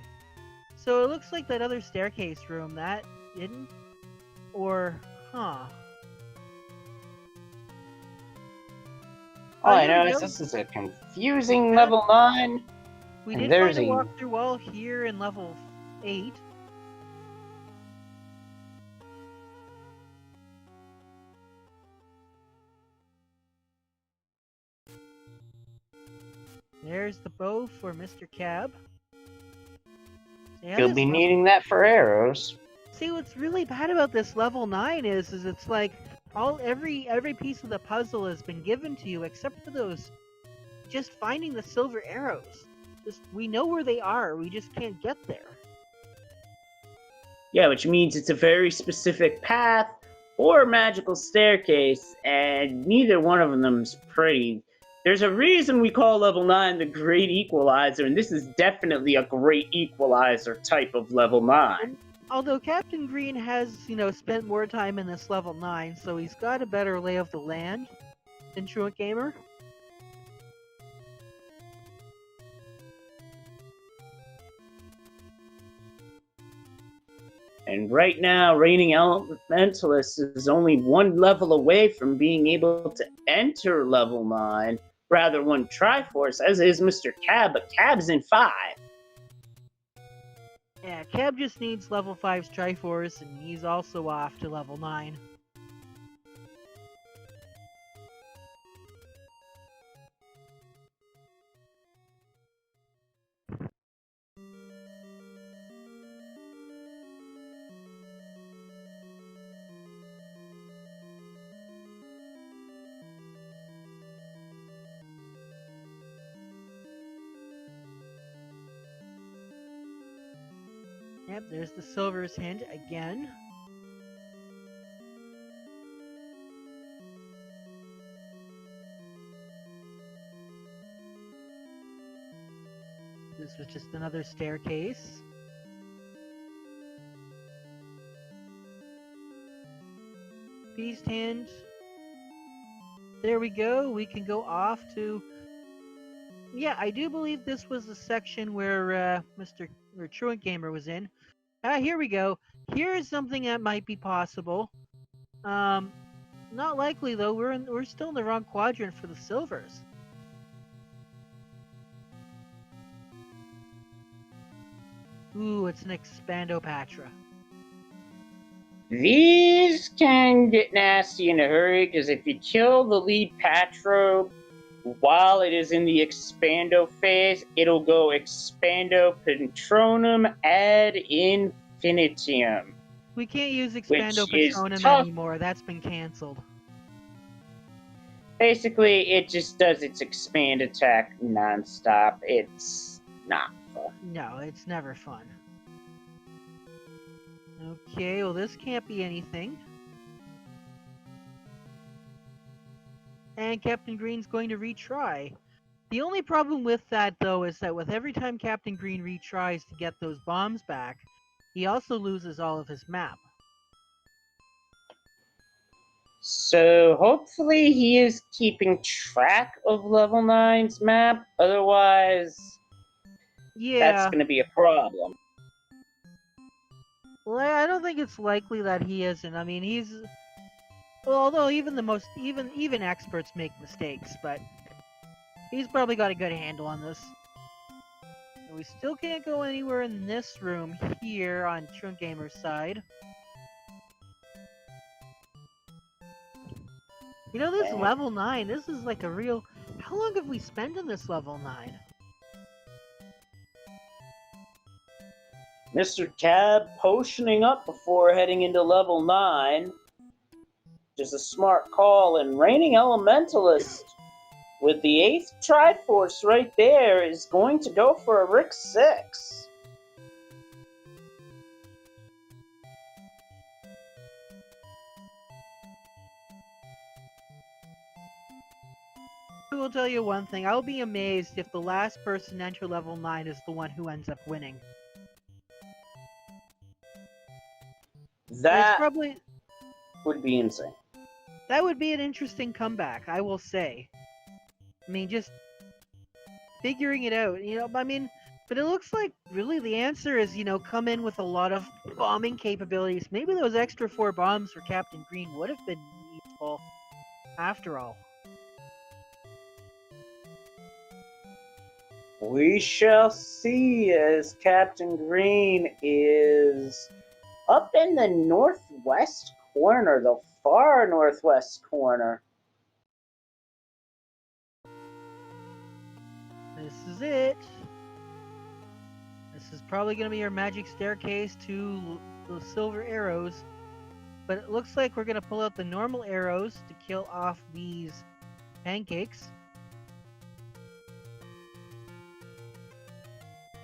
So it looks like that other staircase room, that didn't... Or... Huh. All I here know we is go. this is a confusing level 9. We and did there's find a a- walkthrough wall here in level 8. There's the bow for Mr. Cab. Yeah, You'll this be level- needing that for arrows. See, what's really bad about this level 9 is it's like every piece of the puzzle has been given to you except for those just finding the silver arrows. Just we know where they are, we just can't get there. Yeah, which means it's a very specific path or magical staircase, and neither one of them's pretty. There's a reason we call level 9 the Great Equalizer, and this is definitely a Great Equalizer type of level 9. Although Captain Green has, spent more time in this level 9, so he's got a better lay of the land than Truant Gamer. And right now, Reigning Elementalist is only one level away from being able to enter level 9, rather one Triforce, as is Mr. Cab, but Cab's in 5. Yeah, Cab just needs level 5's Triforce, and he's also off to level 9. Yep, there's the Silver's hint again. This was just another staircase. Beast hint. There we go. We can go off to... Yeah, I do believe this was the section where where Truant Gamer was in. Here we go. Here is something that might be possible. Not likely though. We're still in the wrong quadrant for the silvers. Ooh, it's an Expandopatra. These can get nasty in a hurry, because if you kill the lead Patrobe while it is in the Expando phase, it'll go Expando Patronum ad infinitum. We can't use Which Expando is Patronum tough. anymore. That's been cancelled. Basically, it just does its expand attack nonstop. It's not fun. No, it's never fun. Okay, well this can't be anything. And Captain Green's going to retry. The only problem with that, though, is that with every time Captain Green retries to get those bombs back, he also loses all of his map. So hopefully he is keeping track of level 9's map. Otherwise, Yeah. that's going to be a problem. Well, I don't think it's likely that he isn't. I mean, Well, although even the most even experts make mistakes, but he's probably got a good handle on this. And we still can't go anywhere in this room here on Trunk Gamer's side. You know, this level 9, this is like a real... How long have we spent on this level 9? Mr. Cab potioning up before heading into level 9. Just a smart call, and Reigning Elementalist with the 8th Triforce right there is going to go for a Rick 6. I will tell you one thing, I'll be amazed if the last person to enter level 9 is the one who ends up winning. That probably... would be insane. That would be an interesting comeback, I will say. I mean, just figuring it out, you know, I mean, but it looks like really the answer is, you know, come in with a lot of bombing capabilities. Maybe those extra 4 bombs for Captain Green would have been useful after all. We shall see, as Captain Green is up in the northwest corner, the far northwest corner. This is it. This is probably going to be our magic staircase to the silver arrows. But it looks like we're going to pull out the normal arrows to kill off these pancakes.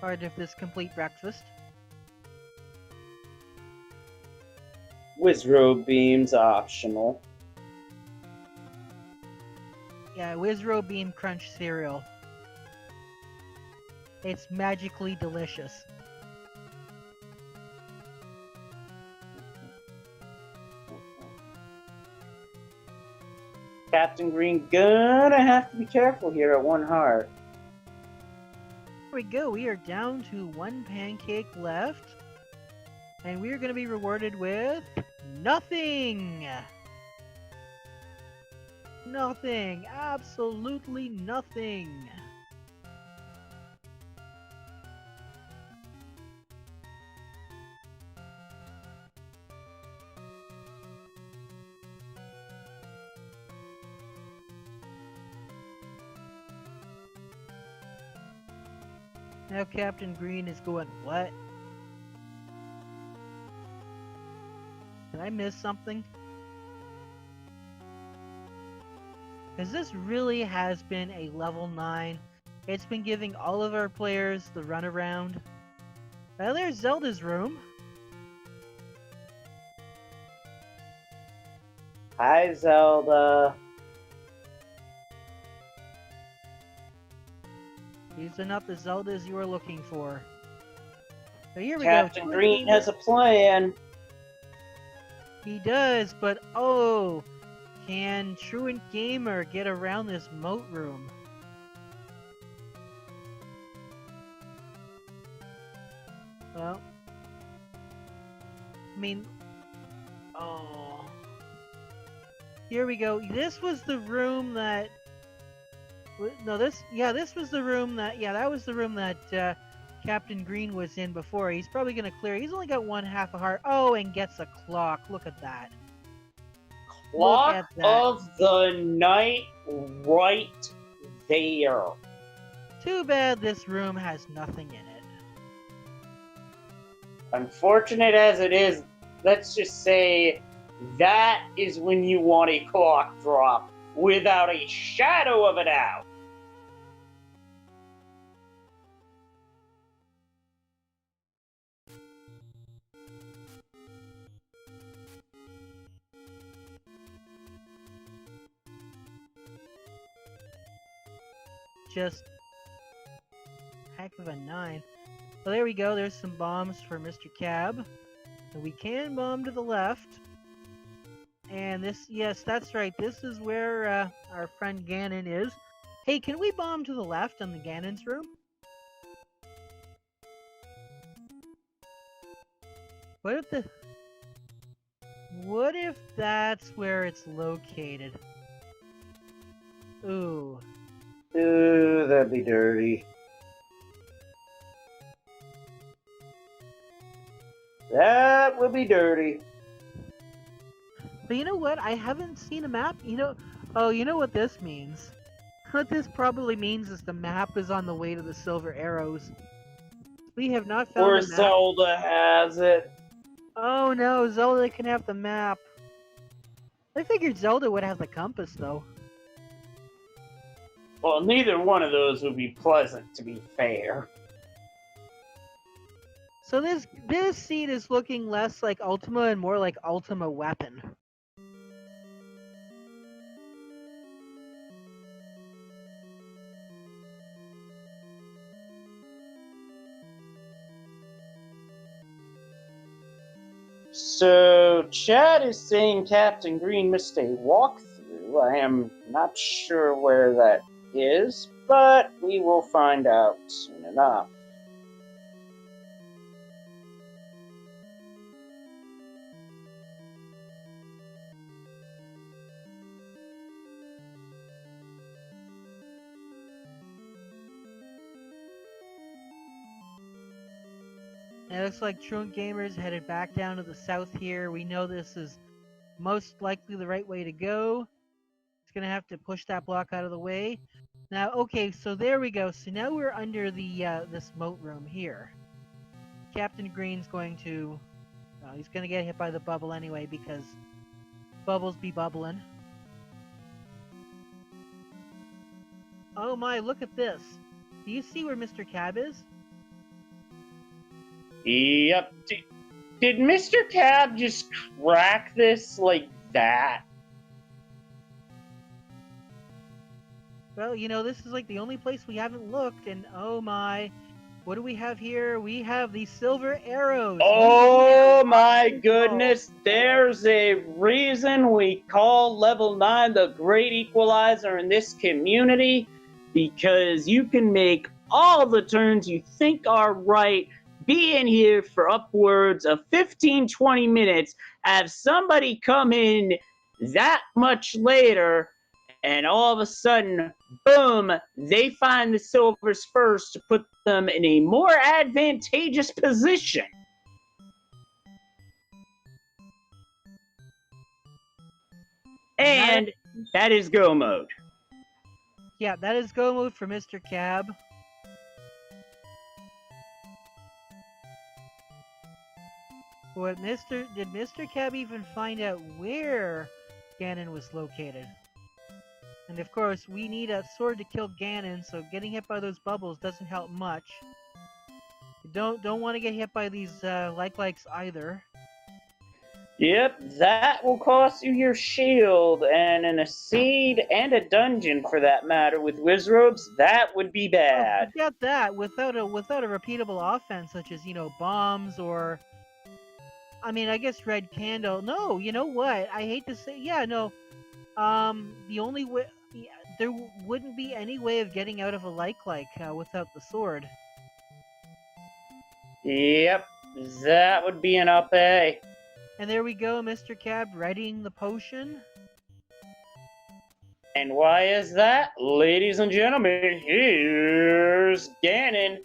Part of this complete breakfast. Wizrobe beams optional. Yeah, Wizrobe Beam Crunch cereal. It's magically delicious. Captain Green gonna have to be careful here at 1 heart. Here we go, we are down to 1 pancake left. And we are going to be rewarded with... nothing! Nothing! Absolutely nothing! Now Captain Green is going, what? Did I miss something? Because this really has been a level 9. It's been giving all of our players the runaround. Now there's Zelda's room. Hi, Zelda. These are not the Zeldas you are looking for. So here we Captain go. Green has a plan. He does, but oh, can Truant Gamer get around this moat room? Well, I mean, oh, here we go. This was the room that, no, this was the room that, that was the room that Captain Green was in before. He's probably going to clear. He's only got 1/2 a heart. Oh, and gets a clock. Look at that. Clock of the night right there. Too bad this room has nothing in it. Unfortunate as it is, let's just say that is when you want a clock drop, without a shadow of a doubt. Just heck of a 9. Well, there we go. There's some bombs for Mr. Cab. And we can bomb to the left. And this, yes, that's right. This is where our friend Ganon is. Hey, can we bomb to the left on the Ganon's room? What if that's where it's located? Ooh. Ooh, that'd be dirty. That would be dirty. But you know what? I haven't seen a map. Oh, you know what this means? What this probably means is the map is on the way to the Silver Arrows. We have not found Or a map. Zelda has it. Oh no, Zelda can have the map. I figured Zelda would have the compass though. Well, neither one of those would be pleasant, to be fair. So this seed is looking less like Ultima and more like Ultima weapon. So, Chad is saying Captain Green missed a walkthrough. I am not sure where that is, but we will find out soon enough. It looks like Truant Gamer's headed back down to the south here. We know this is most likely the right way to go. It's gonna have to push that block out of the way. Now, okay, so there we go. So now we're under the this moat room here. Captain Green's going to, he's gonna get hit by the bubble anyway because bubbles be bubbling. Oh my, look at this. Do you see where Mr. Cab is? Yep. Did Mr. Cab just crack this like that? Well, this is like the only place we haven't looked, and oh my, what do we have here? We have these silver arrows. Oh my goodness, there's a reason we call level 9 the great equalizer in this community, because you can make all the turns you think are right, be in here for upwards of 15-20 minutes, have somebody come in that much later, and all of a sudden, boom, they find the silvers first to put them in a more advantageous position. And that is go mode. Yeah, that is go mode for Mr. Cab. Did Mr. Cab even find out where Ganon was located? And of course, we need a sword to kill Ganon, so getting hit by those bubbles doesn't help much. You don't want to get hit by these likes either. Yep, that will cost you your shield, and in a seed and a dungeon for that matter with Wizrobes, that would be bad. Oh, forget that. Without a repeatable offense such as bombs or, I mean, I guess red candle. No, you know what? I hate to say, yeah, no. The only way, there wouldn't be any way of getting out of a without the sword. Yep, that would be an up-A. And there we go, Mr. Cab readying the potion. And why is that? Ladies and gentlemen, here's Ganon.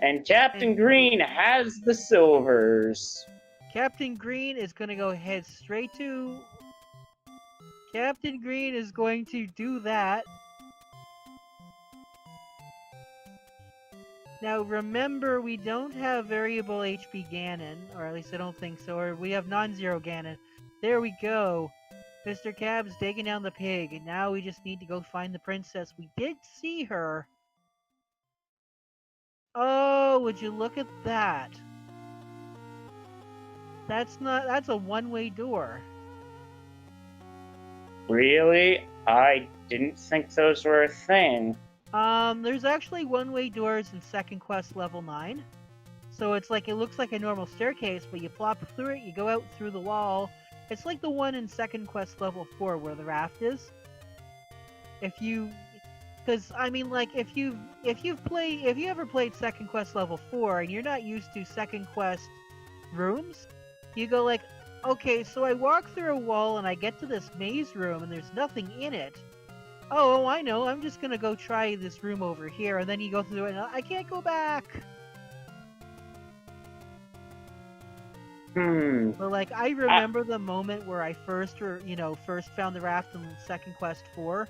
And Captain Green has the silvers. Captain Green is going to go head straight to... Captain Green is going to do that. Now remember, we don't have variable HP Ganon, or at least I don't think so, or we have non-zero Ganon. There we go. Mr. Cab's digging down the pig, and now we just need to go find the princess. We did see her. Oh, would you look at that? That's a one-way door. Really? I didn't think those were a thing. There's actually one-way doors in second quest level 9. So it looks like a normal staircase, but you plop through it, you go out through the wall. It's like the one in second quest level 4 where the raft is. Because I mean, like if you ever played second quest level 4 and you're not used to second quest rooms, You go like, okay, so I walk through a wall and I get to this maze room and there's nothing in it. Oh, I know. I'm just gonna go try this room over here, and then you go through it, and I can't go back. But like, I remember the moment where I first found the raft in Second Quest 4.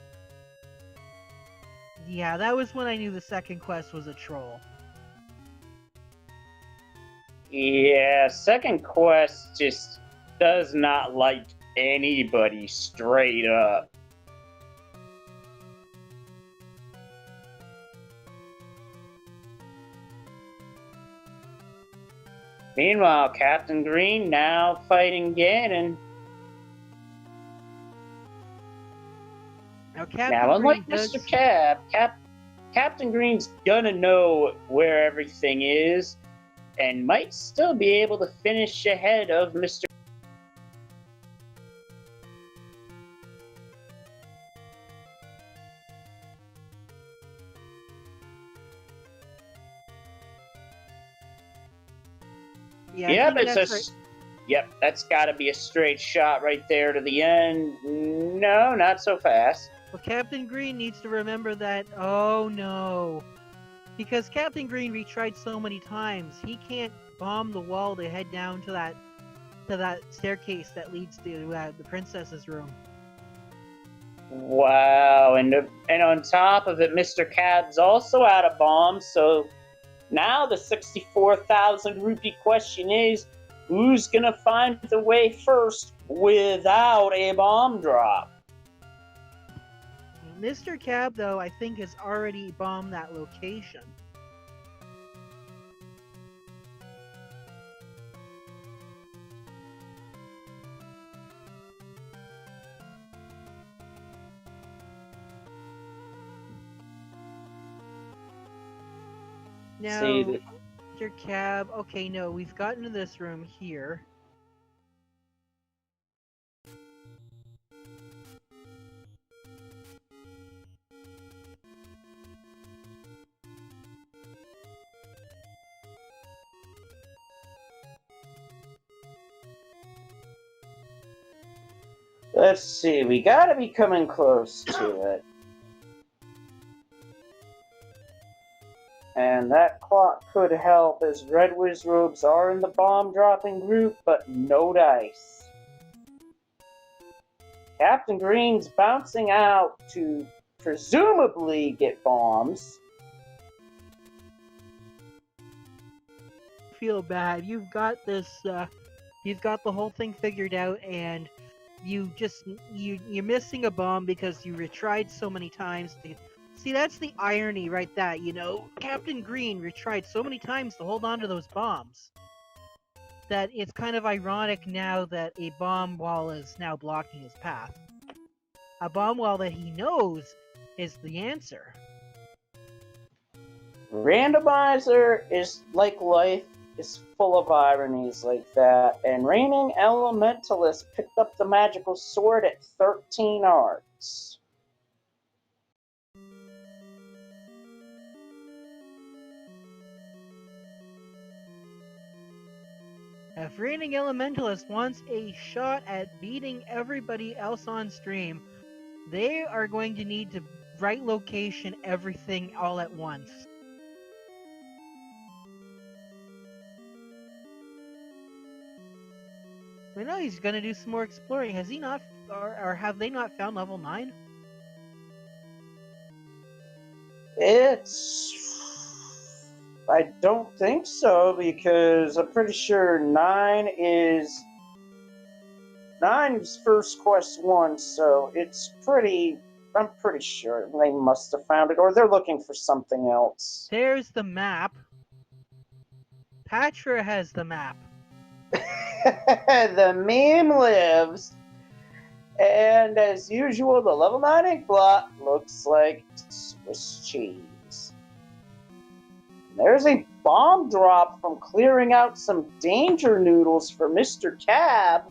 Yeah, that was when I knew the second quest was a troll. Yeah, Second Quest just does not like anybody straight up. Meanwhile, Captain Green now fighting Ganon. Now, unlike Mr. Cab, Captain Green's gonna know where everything is and might still be able to finish ahead of Mr. Yeah, Yep, Yep, that's got to be a straight shot right there to the end. No, not so fast. Well, Captain Green needs to remember that. Oh no, because Captain Green retried so many times, he can't bomb the wall to head down to that staircase that leads to the princess's room. Wow, and on top of it, Mr. Cab's also out of bombs, so now the 64,000 rupee question is, who's gonna find the way first without a bomb drop? Mr. Cab, though, I think has already bombed that location. Now, Mr. Cab, okay, no, we've gotten to this room here. Let's see, we gotta be coming close to it. And that clock could help, as Red Wizrobes are in the bomb-dropping group, but no dice. Captain Green's bouncing out to presumably get bombs. Feel bad. You've got this, you've got the whole thing figured out, and you're missing a bomb because you retried so many times to... See, that's the irony right there, you know? Captain Green retried so many times to hold on to those bombs that it's kind of ironic now that a bomb wall is now blocking his path. A bomb wall that he knows is the answer. Randomizer is like life, is full of ironies like that, and Reigning Elementalist picked up the magical sword at 13 arts. If Reigning Elementalist wants a shot at beating everybody else on stream, they are going to need to right location everything all at once. We know he's going to do some more exploring. Has he not, or have they not found level 9? I don't think so, because I'm pretty sure 9 is first quest 1, so I'm pretty sure they must have found it, or they're looking for something else. There's the map. Patra has the map. The meme lives. And as usual, the level 9 ink blot looks like Swiss cheese. There's a bomb drop from clearing out some danger noodles for Mr. Cab.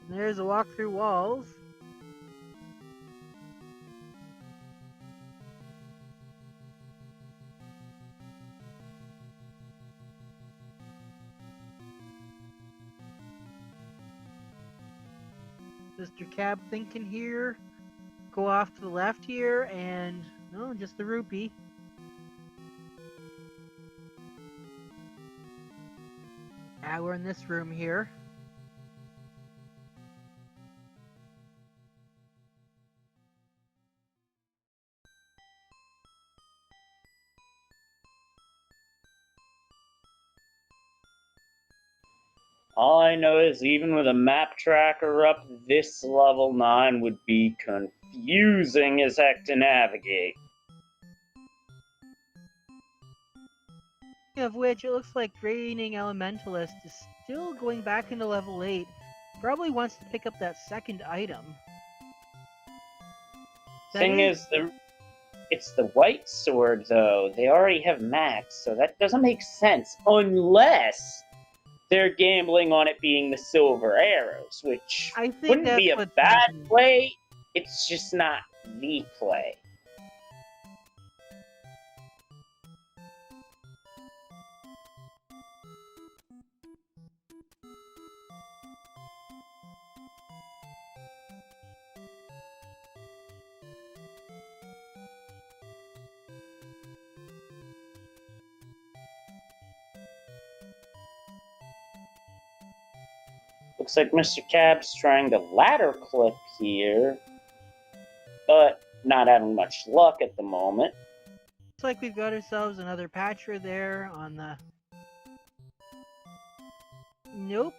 There's a walk through walls. Mr. Cab thinking here? Go off to the left here, and no, just the rupee. Now we're in this room here. All I know is even with a map tracker up, this level 9 would be confusing as heck to navigate. Of which, it looks like Reigning Elementalist is still going back into level 8. Probably wants to pick up that second item. Thing is, it's the white sword, though. They already have max, so that doesn't make sense. Unless they're gambling on it being the silver arrows, which I think wouldn't be a what's bad happening. play. It's just not the play. Looks like Mr. Cab's trying to ladder clip here, but not having much luck at the moment. Looks like we've got ourselves another patcher there on the... Nope.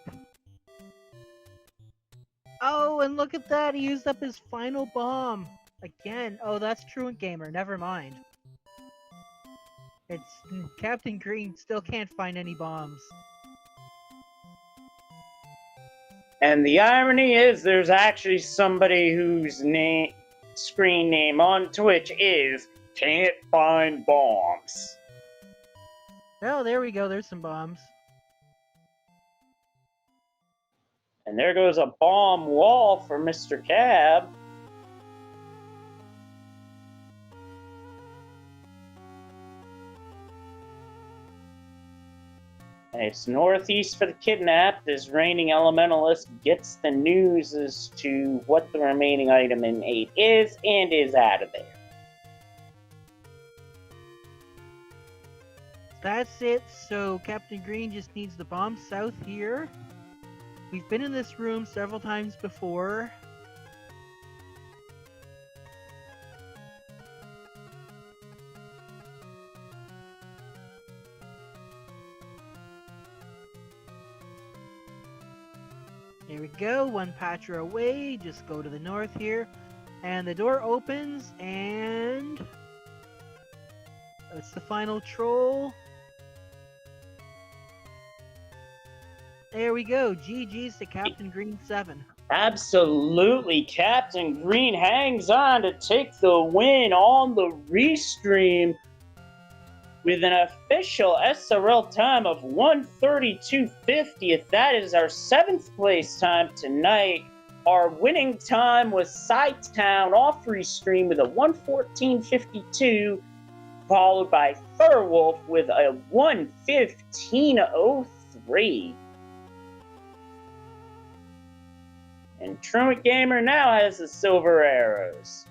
Oh, and look at that! He used up his final bomb! Again. Oh, that's Truant Gamer. Never mind. It's... Captain Green still can't find any bombs. And the irony is there's actually somebody whose screen name on Twitch is Can't Find Bombs. Oh, there we go. There's some bombs. And there goes a bomb wall for Mr. Cab. And it's northeast for the kidnapped as Reigning Elementalist gets the news as to what the remaining item in 8 is and is out of there. That's it. So Captain Green just needs the bomb south here. We've been in this room several times before. There we go, one patcher away, just go to the north here. And the door opens, and... it's the final troll. There we go, GG's to Captain Green 7. Absolutely, Captain Green hangs on to take the win on the restream with an official SRL time of 1:32.50. That is our 7th place time tonight. Our winning time was Sidetown off restream with a 1:14.52, followed by Furwolf with a 1:15.03. And Truant Gamer now has the silver arrows.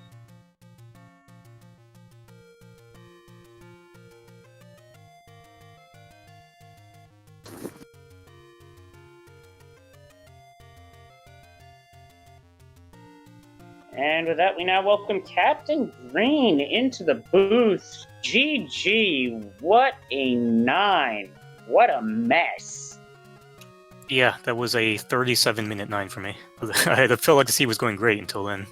And with that, we now welcome Captain Green into the booth. GG, what a 9. What a mess. Yeah, that was a 37-minute 9 for me. I felt like the seed was going great until then.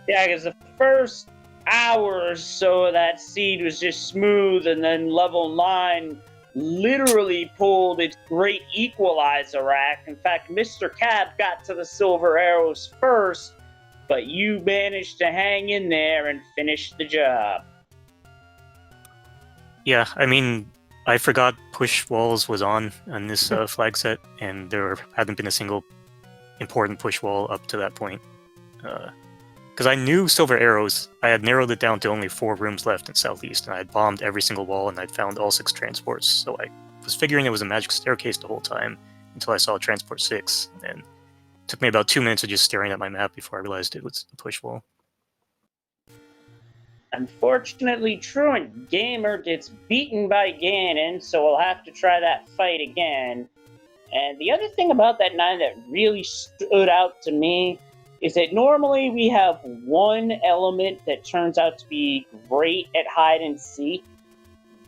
Yeah, because the first hour or so of that seed was just smooth, and then level 9 literally pulled its great equalizer rack. In fact, Mr. Cab got to the silver arrows first, but you managed to hang in there and finish the job. Yeah, I mean, I forgot push walls was on this flag set, and there hadn't been a single important push wall up to that point. Because I knew silver arrows, I had narrowed it down to only 4 rooms left in Southeast, and I had bombed every single wall, and I'd found all 6 transports, so I was figuring it was a magic staircase the whole time, until I saw transport 6, and took me about 2 minutes of just staring at my map before I realized it was a push wall. Unfortunately, Truant Gamer gets beaten by Ganon, so we'll have to try that fight again. And the other thing about that 9 that really stood out to me is that normally we have one element that turns out to be great at hide and seek.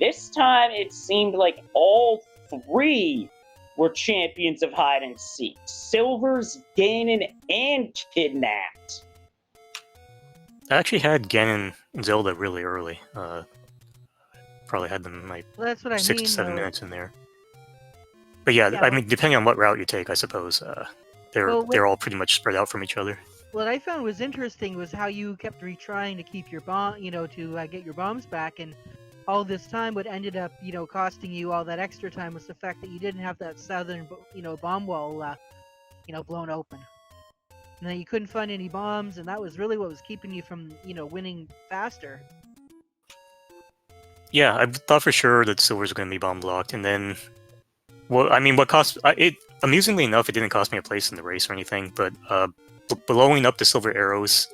This time it seemed like all 3 were champions of hide and seek. Silvers, Ganon, and Kidnapped. I actually had Ganon and Zelda really early. Probably had them like Well, that's what I 6 mean, to 7 though. minutes in there. But yeah, Yeah, I mean, depending on what route you take, I suppose they're all pretty much spread out from each other. What I found was interesting was how you kept retrying to keep your bomb, to get your bombs back, and all this time what ended up, costing you all that extra time was the fact that you didn't have that southern, bomb wall, blown open. And then you couldn't find any bombs, and that was really what was keeping you from, winning faster. Yeah, I thought for sure that silvers were going to be bomb blocked, and then, well, I mean, what cost it? Amusingly enough, it didn't cost me a place in the race or anything, but blowing up the silver arrows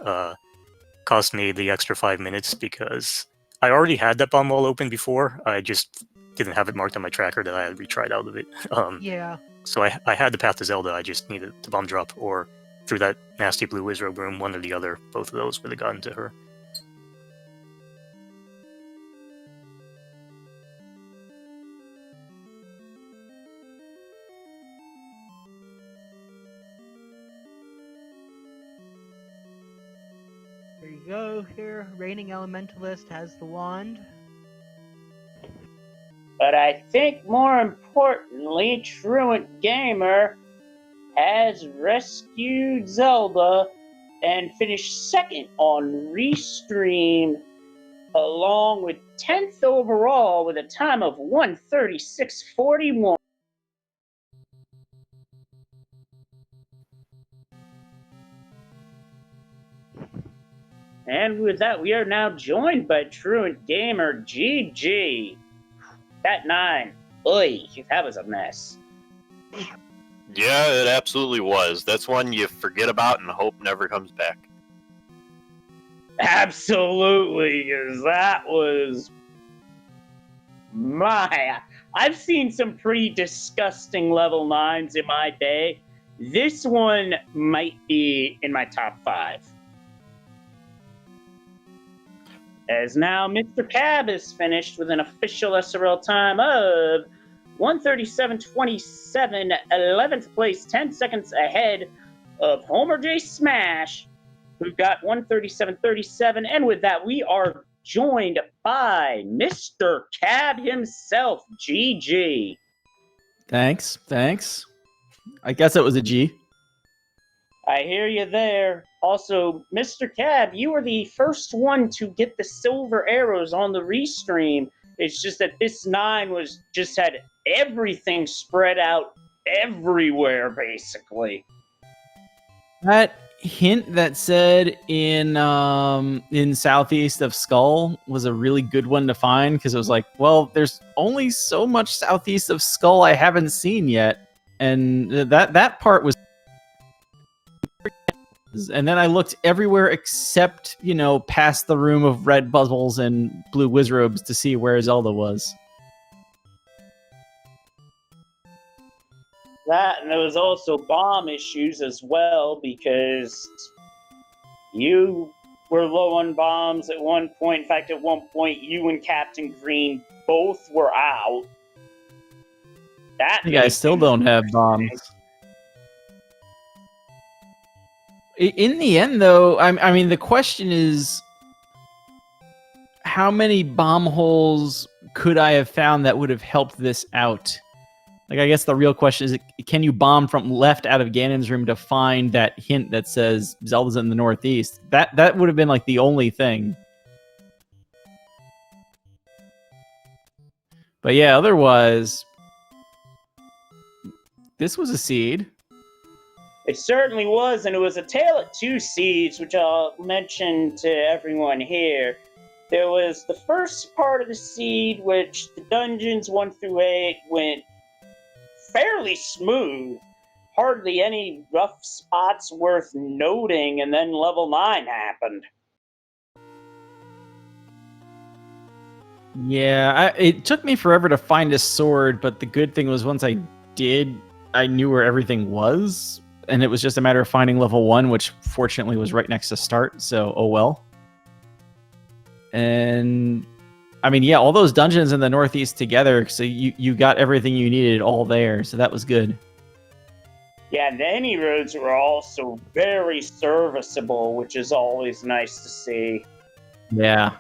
cost me the extra 5 minutes because I already had that bomb wall open before. I just didn't have it marked on my tracker that I had retried out of it. Yeah. So I had the path to Zelda. I just needed the bomb drop or through that nasty blue wizard room, one or the other. Both of those would have gotten to her. There you go. Here, Reigning Elementalist has the wand. But I think more importantly, Truant Gamer has rescued Zelda and finished second on Restream, along with 10th overall with a time of 1:36:41. And with that, we are now joined by Truant Gamer GG. That 9, oy, that was a mess. Yeah, it absolutely was. That's one you forget about and hope never comes back. Absolutely, because that was I've seen some pretty disgusting level 9s in my day. This one might be in my top 5. As now Mr. Cab is finished with an official SRL time of 1:37:27, 11th place, 10 seconds ahead of Homer J. Smash, who got 1:37:37. And with that, we are joined by Mr. Cab himself, GG. Thanks. I guess it was a G. I hear you there. Also, Mr. Cab, you were the first one to get the silver arrows on the restream. It's just that this 9 just had everything spread out everywhere, basically. That hint that said in southeast of Skull was a really good one to find because it was like, well, there's only so much southeast of Skull I haven't seen yet, and that part was. And then I looked everywhere except, past the room of red bubbles and blue wizrobes to see where Zelda was. That, and there was also bomb issues as well, because you were low on bombs at one point. In fact, at one point, you and Captain Green both were out. You guys still don't have bombs. In the end, though, I mean, the question is, how many bomb holes could I have found that would have helped this out? Like, I guess the real question is, can you bomb from left out of Ganon's room to find that hint that says Zelda's in the northeast? That would have been, like, the only thing. But yeah, otherwise, this was a seed. It certainly was, and it was a tale of 2 seeds, which I'll mention to everyone here. There was the first part of the seed, which the dungeons 1 through 8 went fairly smooth. hardly any rough spots worth noting, and then level 9 happened. Yeah, it took me forever to find a sword, but the good thing was once I did, I knew where everything was, and it was just a matter of finding level 1, which fortunately was right next to start, so oh well. And I mean, yeah, all those dungeons in the Northeast together, so you got everything you needed all there, so that was good. Yeah, and the any roads were also very serviceable, which is always nice to see. Yeah.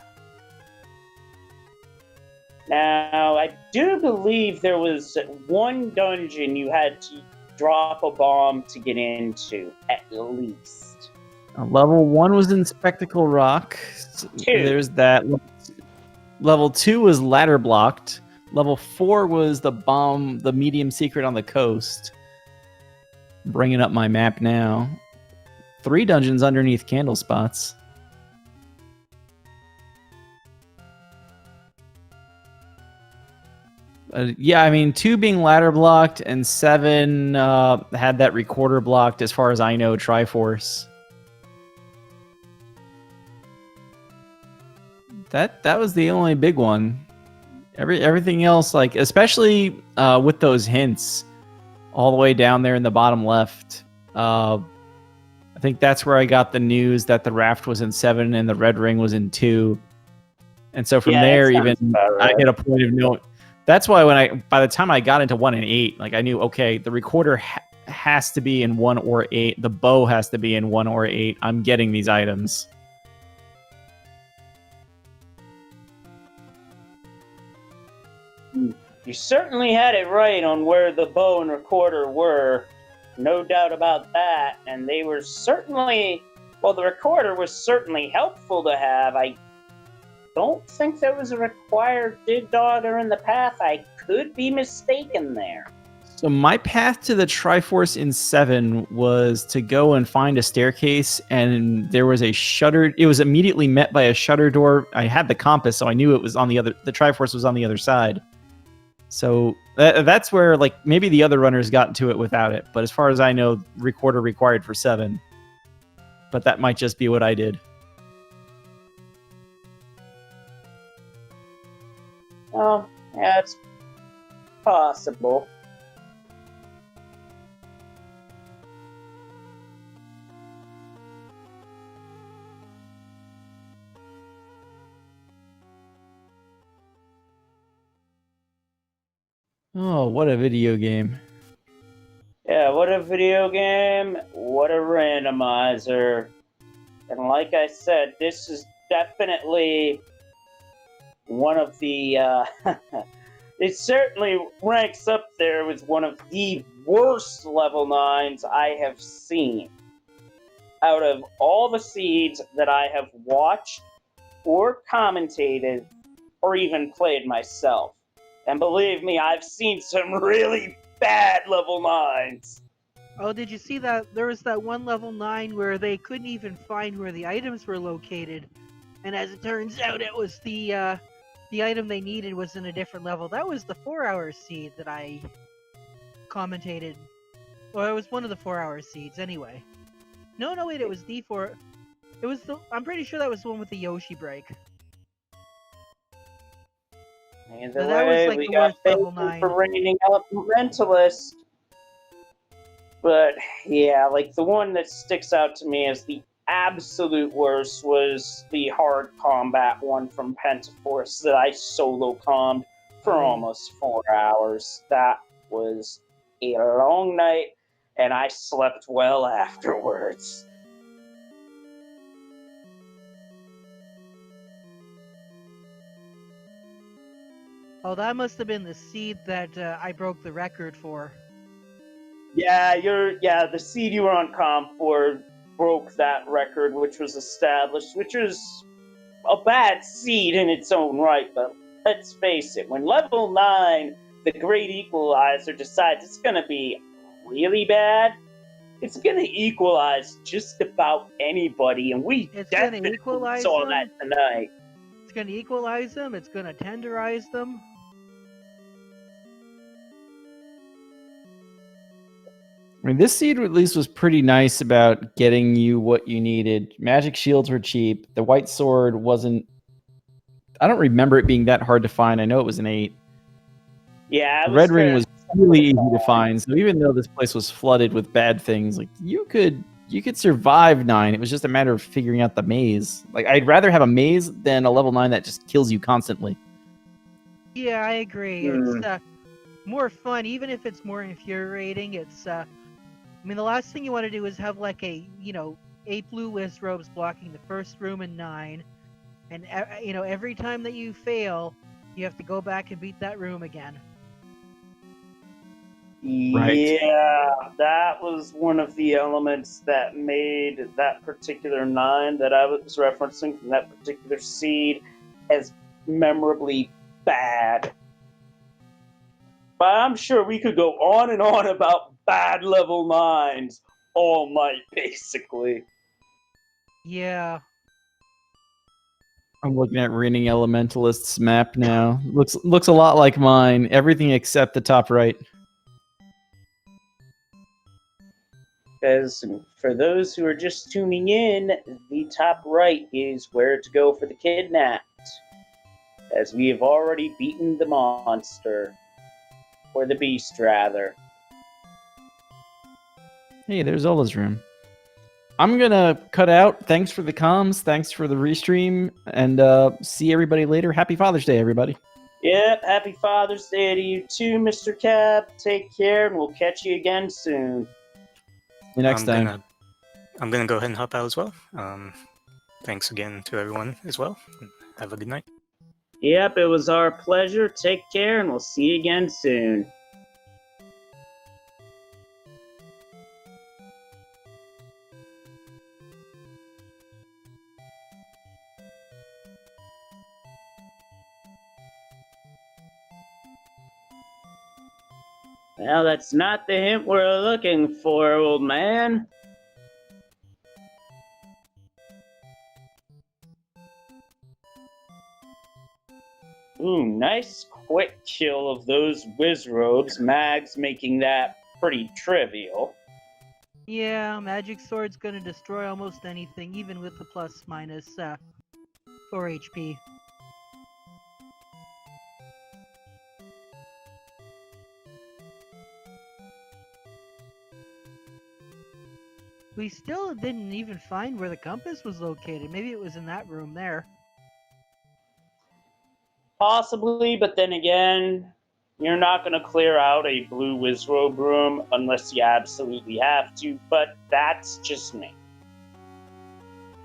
Now, I do believe there was one dungeon you had to drop a bomb to get into, at least. Level 1 was in Spectacle Rock. Two. There's that. Level 2 was ladder blocked. Level 4 was the bomb, the medium secret on the coast. Bringing up my map now. 3 dungeons underneath candle spots. Yeah, I mean, 2 being ladder blocked and 7 had that recorder blocked, as far as I know, Triforce. That was the only big one. Everything else, like especially with those hints, all the way down there in the bottom left. I think that's where I got the news that the raft was in 7 and the red ring was in 2. And so from there, even I hit a point of no. That's why by the time I got into 1 and 8, like I knew, okay, the recorder has to be in 1 or 8. The bow has to be in 1 or 8. I'm getting these items. You certainly had it right on where the bow and recorder were. No doubt about that. And they were certainly, well, the recorder was certainly helpful to have. I don't think there was a required dig dogger in the path. I could be mistaken there. So my path to the Triforce in 7 was to go and find a staircase, and there was a shutter. It was immediately met by a shutter door. I had the compass, so I knew it was on the other. The Triforce was on the other side. So that's where, like, maybe the other runners got into it without it. But as far as I know, recorder required for 7. But that might just be what I did. Oh, yeah, it's possible. Oh, what a video game. Yeah, what a video game, what a randomizer. And like I said, this is definitely one of the, it certainly ranks up there with one of the worst level 9s I have seen. Out of all the seeds that I have watched or commentated or even played myself. And believe me, I've seen some really bad level 9s. Oh, did you see that? There was that one level 9 where they couldn't even find where the items were located. And as it turns out, it was the item they needed was in a different level. That was the 4-hour seed that I commentated. Well, it was one of the 4-hour seeds anyway. No, wait, it was D4. It was I'm pretty sure that was the one with the Yoshi break. Either So that was way, like we the got worst level thankful 9. for reigning elementalist. But yeah, like the one that sticks out to me as the absolute worst was the hard combat one from Pentaforce that I solo commed for almost 4 hours. That was a long night, and I slept well afterwards. Oh, that must have been the seed that I broke the record for. Yeah, the seed you were on comp for broke that record, which was established, which was a bad seed in its own right, but let's face it, when level 9, the Great Equalizer, decides it's gonna be really bad, it's gonna equalize just about anybody, and we definitely saw that tonight. It's gonna equalize them, it's gonna tenderize them. I mean, this seed at least was pretty nice about getting you what you needed. Magic shields were cheap. The white sword wasn't. I don't remember it being that hard to find. I know it was an 8. Yeah, The red ring was really easy to find. So even though this place was flooded with bad things, like you could survive 9. It was just a matter of figuring out the maze. Like I'd rather have a maze than a level 9 that just kills you constantly. Yeah, I agree. It's more fun, even if it's more infuriating. It's I mean, the last thing you want to do is have like a 8 blue Wizrobes blocking the first room in 9, and every time that you fail, you have to go back and beat that room again. Right. Yeah, that was one of the elements that made that particular 9 that I was referencing from that particular seed as memorably bad. But I'm sure we could go on and on about bad level 9s all night, basically. Yeah. I'm looking at Raining Elementalist's map now. Looks a lot like mine. Everything except the top right. Because for those who are just tuning in, the top right is where to go for the kidnapped. As we have already beaten the monster. Or the beast, rather. Hey, there's Zola's room. I'm gonna cut out. Thanks for the comms. Thanks for the restream. And see everybody later. Happy Father's Day, everybody. Yep, happy Father's Day to you too, Mr. Cap. Take care, and we'll catch you again soon. See you next time. I'm gonna go ahead and hop out as well. Thanks again to everyone as well. Have a good night. Yep, it was our pleasure. Take care, and we'll see you again soon. Well, that's not the hint we're looking for, old man. Ooh, nice quick kill of those Wizrobes. Mags making that pretty trivial. Yeah, Magic Sword's gonna destroy almost anything, even with the plus minus 4 HP. We still didn't even find where the compass was located. Maybe it was in that room there. Possibly, but then again, you're not going to clear out a blue Wizrobe room unless you absolutely have to, but that's just me.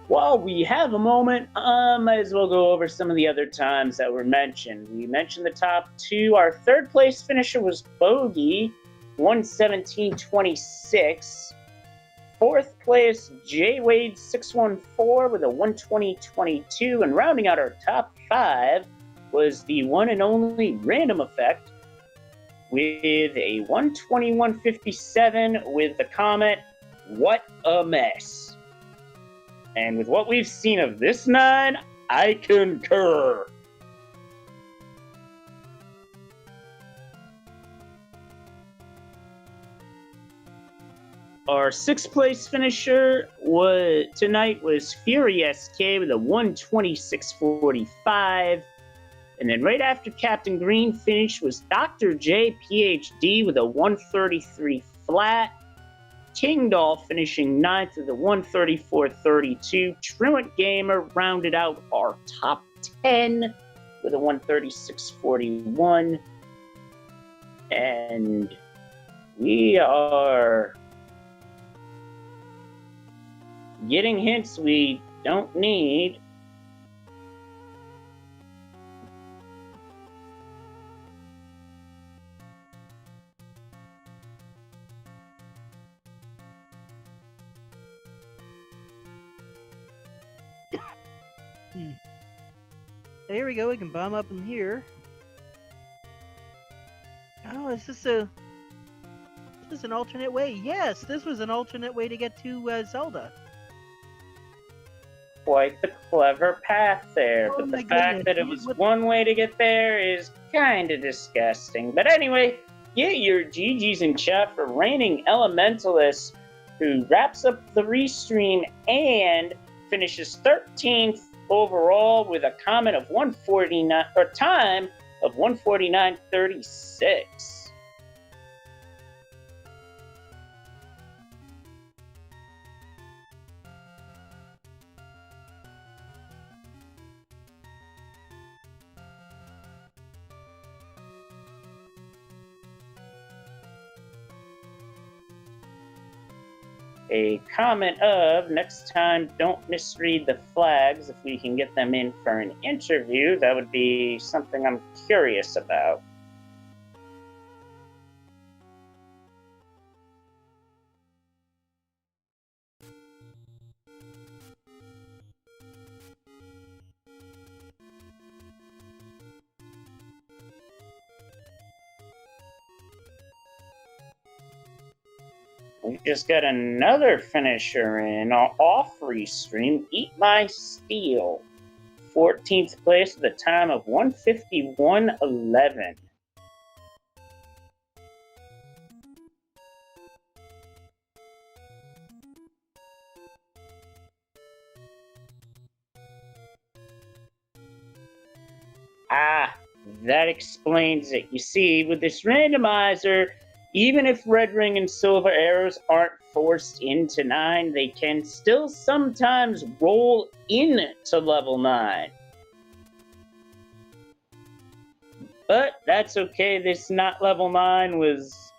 While we have a moment, might as well go over some of the other times that were mentioned. We mentioned the top 2. Our third place finisher was Bogey, 117.26. Fourth place, J Wade 614 with a 120.22, and rounding out our top 5 was the one and only Random Effect with a 121.57 with the comment, "What a mess." And with what we've seen of this 9, I concur. Our 6th place finisher tonight was Fury SK with a 126.45. And then right after Captain Green finished was Dr. J PhD with a 133 flat. King Doll finishing 9th with a 134.32. Truant Gamer rounded out our top 10 with a 136.41. And we are getting hints we don't need. There we go, we can bomb up in here. Oh, is this an alternate way? Yes, this was an alternate way to get to Zelda. Quite the clever path there, Oh but the my fact goodness, that it you- was what- one way to get there is kind of disgusting. But anyway, get your GGs in chat for Reigning Elementalist, who wraps up the restream and finishes 13th overall with a comment of 149 or time of 149.36. A comment of, next time, don't misread the flags. If we can get them in for an interview, that would be something I'm curious about. We just got another finisher in off restream. Eat My Steel. 14th place with a time of 151.11. That explains it. You see, with this randomizer, even if red ring and silver arrows aren't forced into 9, they can still sometimes roll into level 9. But that's okay. This not level 9 was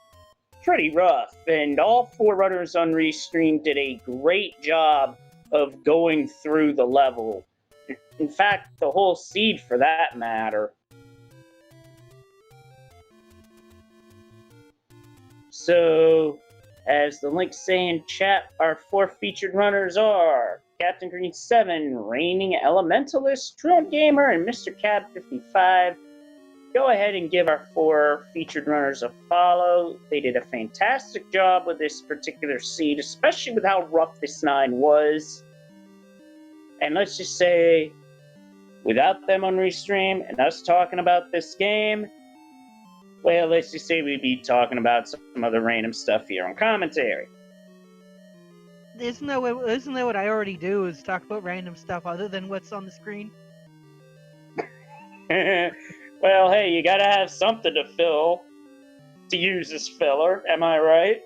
pretty rough, and all 4 runners on Restream did a great job of going through the level. In fact, the whole seed for that matter. So, as the links say in chat, our 4 featured runners are Captain Green 7, Reigning Elementalist, Truant Gamer, and Mr. Cab 55. Go ahead and give our 4 featured runners a follow. They did a fantastic job with this particular seed, especially with how rough this 9 was. And let's just say, without them on Restream and us talking about this game, well, let's just say we'd be talking about some other random stuff here on commentary. Isn't that what I already do, is talk about random stuff other than what's on the screen? Well, hey, you gotta have something to fill, to use as filler, am I right?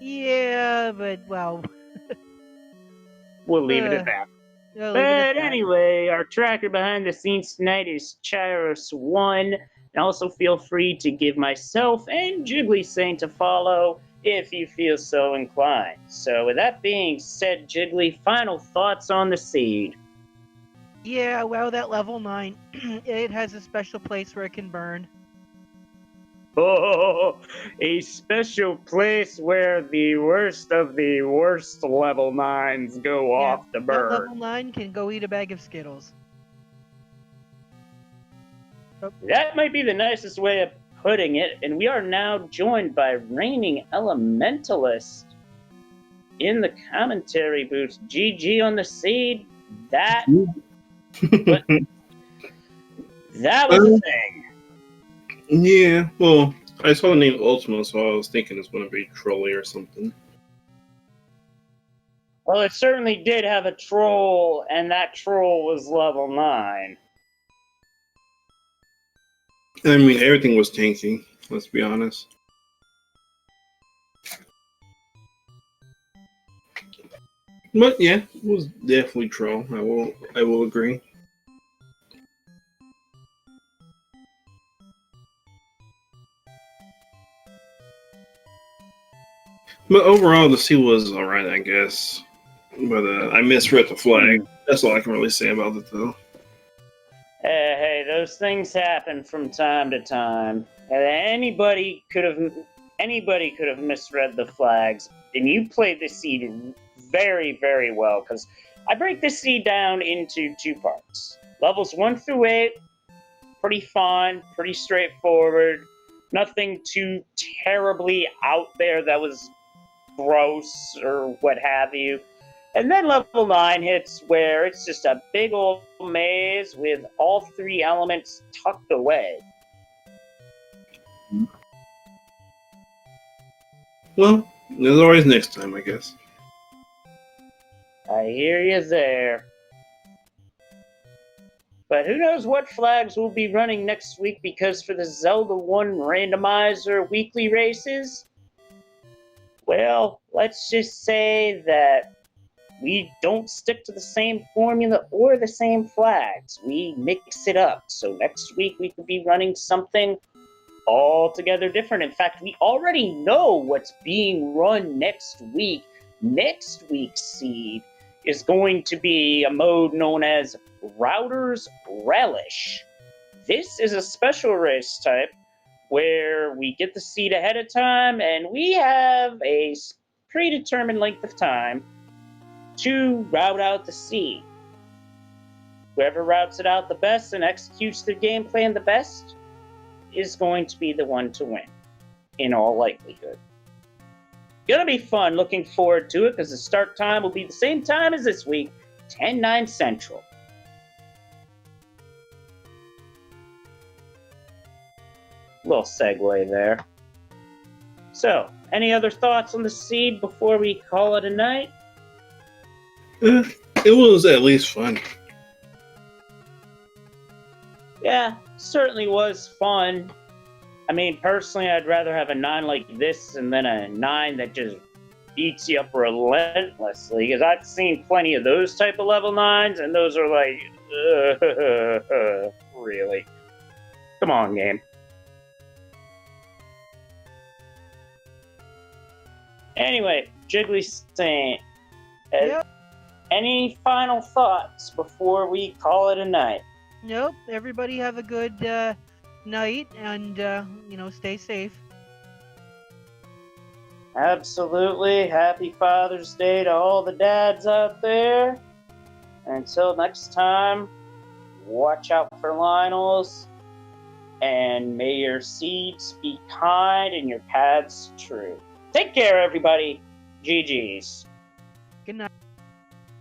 Yeah, but, well... We'll leave it at that. But anyway, our tracker behind the scenes tonight is Chiros1. And also feel free to give myself and Jiggly Saint a follow if you feel so inclined. So with that being said, Jiggly, final thoughts on the seed? Yeah, well, that level 9, it has a special place where it can burn. Oh, a special place where the worst of the worst level 9s go off the burn. That level 9 can go eat a bag of Skittles. That might be the nicest way of putting it, and we are now joined by Reigning Elementalist in the commentary booth. GG on the seed. That was a thing. Yeah, well, I saw the name Ultima, so I was thinking it's going to be Trolly or something. Well, it certainly did have a troll, and that troll was level 9. I mean, everything was tanky, let's be honest. But yeah, it was definitely troll. I will agree. But overall, the sea was alright, I guess. But I misread the flag. That's all I can really say about it, though. Hey, those things happen from time to time. And anybody could have misread the flags. And you played the seed very, very well, because I break this seed down into 2 parts. Levels 1 through 8, pretty fun, pretty straightforward. Nothing too terribly out there that was gross or what have you. And then level 9 hits, where it's just a big old maze with all 3 elements tucked away. Well, there's always next time, I guess. I hear you there. But who knows what flags we'll be running next week, because for the Zelda 1 Randomizer weekly races, well, let's just say that we don't stick to the same formula or the same flags. We mix it up. So next week we could be running something altogether different. In fact, we already know what's being run next week. Next week's seed is going to be a mode known as Router's Relish. This is a special race type where we get the seed ahead of time, and we have a predetermined length of time to route out the seed. Whoever routes it out the best and executes their game plan the best is going to be the one to win, in all likelihood. Gonna be fun, looking forward to it, because the start time will be the same time as this week, 10/9 Central. Little segue there. So, any other thoughts on the seed before we call it a night? It was at least fun. Yeah, certainly was fun. I mean, personally, I'd rather have a 9 like this and then a 9 that just beats you up relentlessly, because I've seen plenty of those type of level 9s, and those are like, really? Come on, game. Anyway, Jiggly Saint, Yep. any final thoughts before we call it a night? Nope. Everybody have a good night, and stay safe. Absolutely. Happy Father's Day to all the dads out there. Until next time, watch out for Lionels, and may your seeds be kind and your paths true. Take care, everybody. GG's.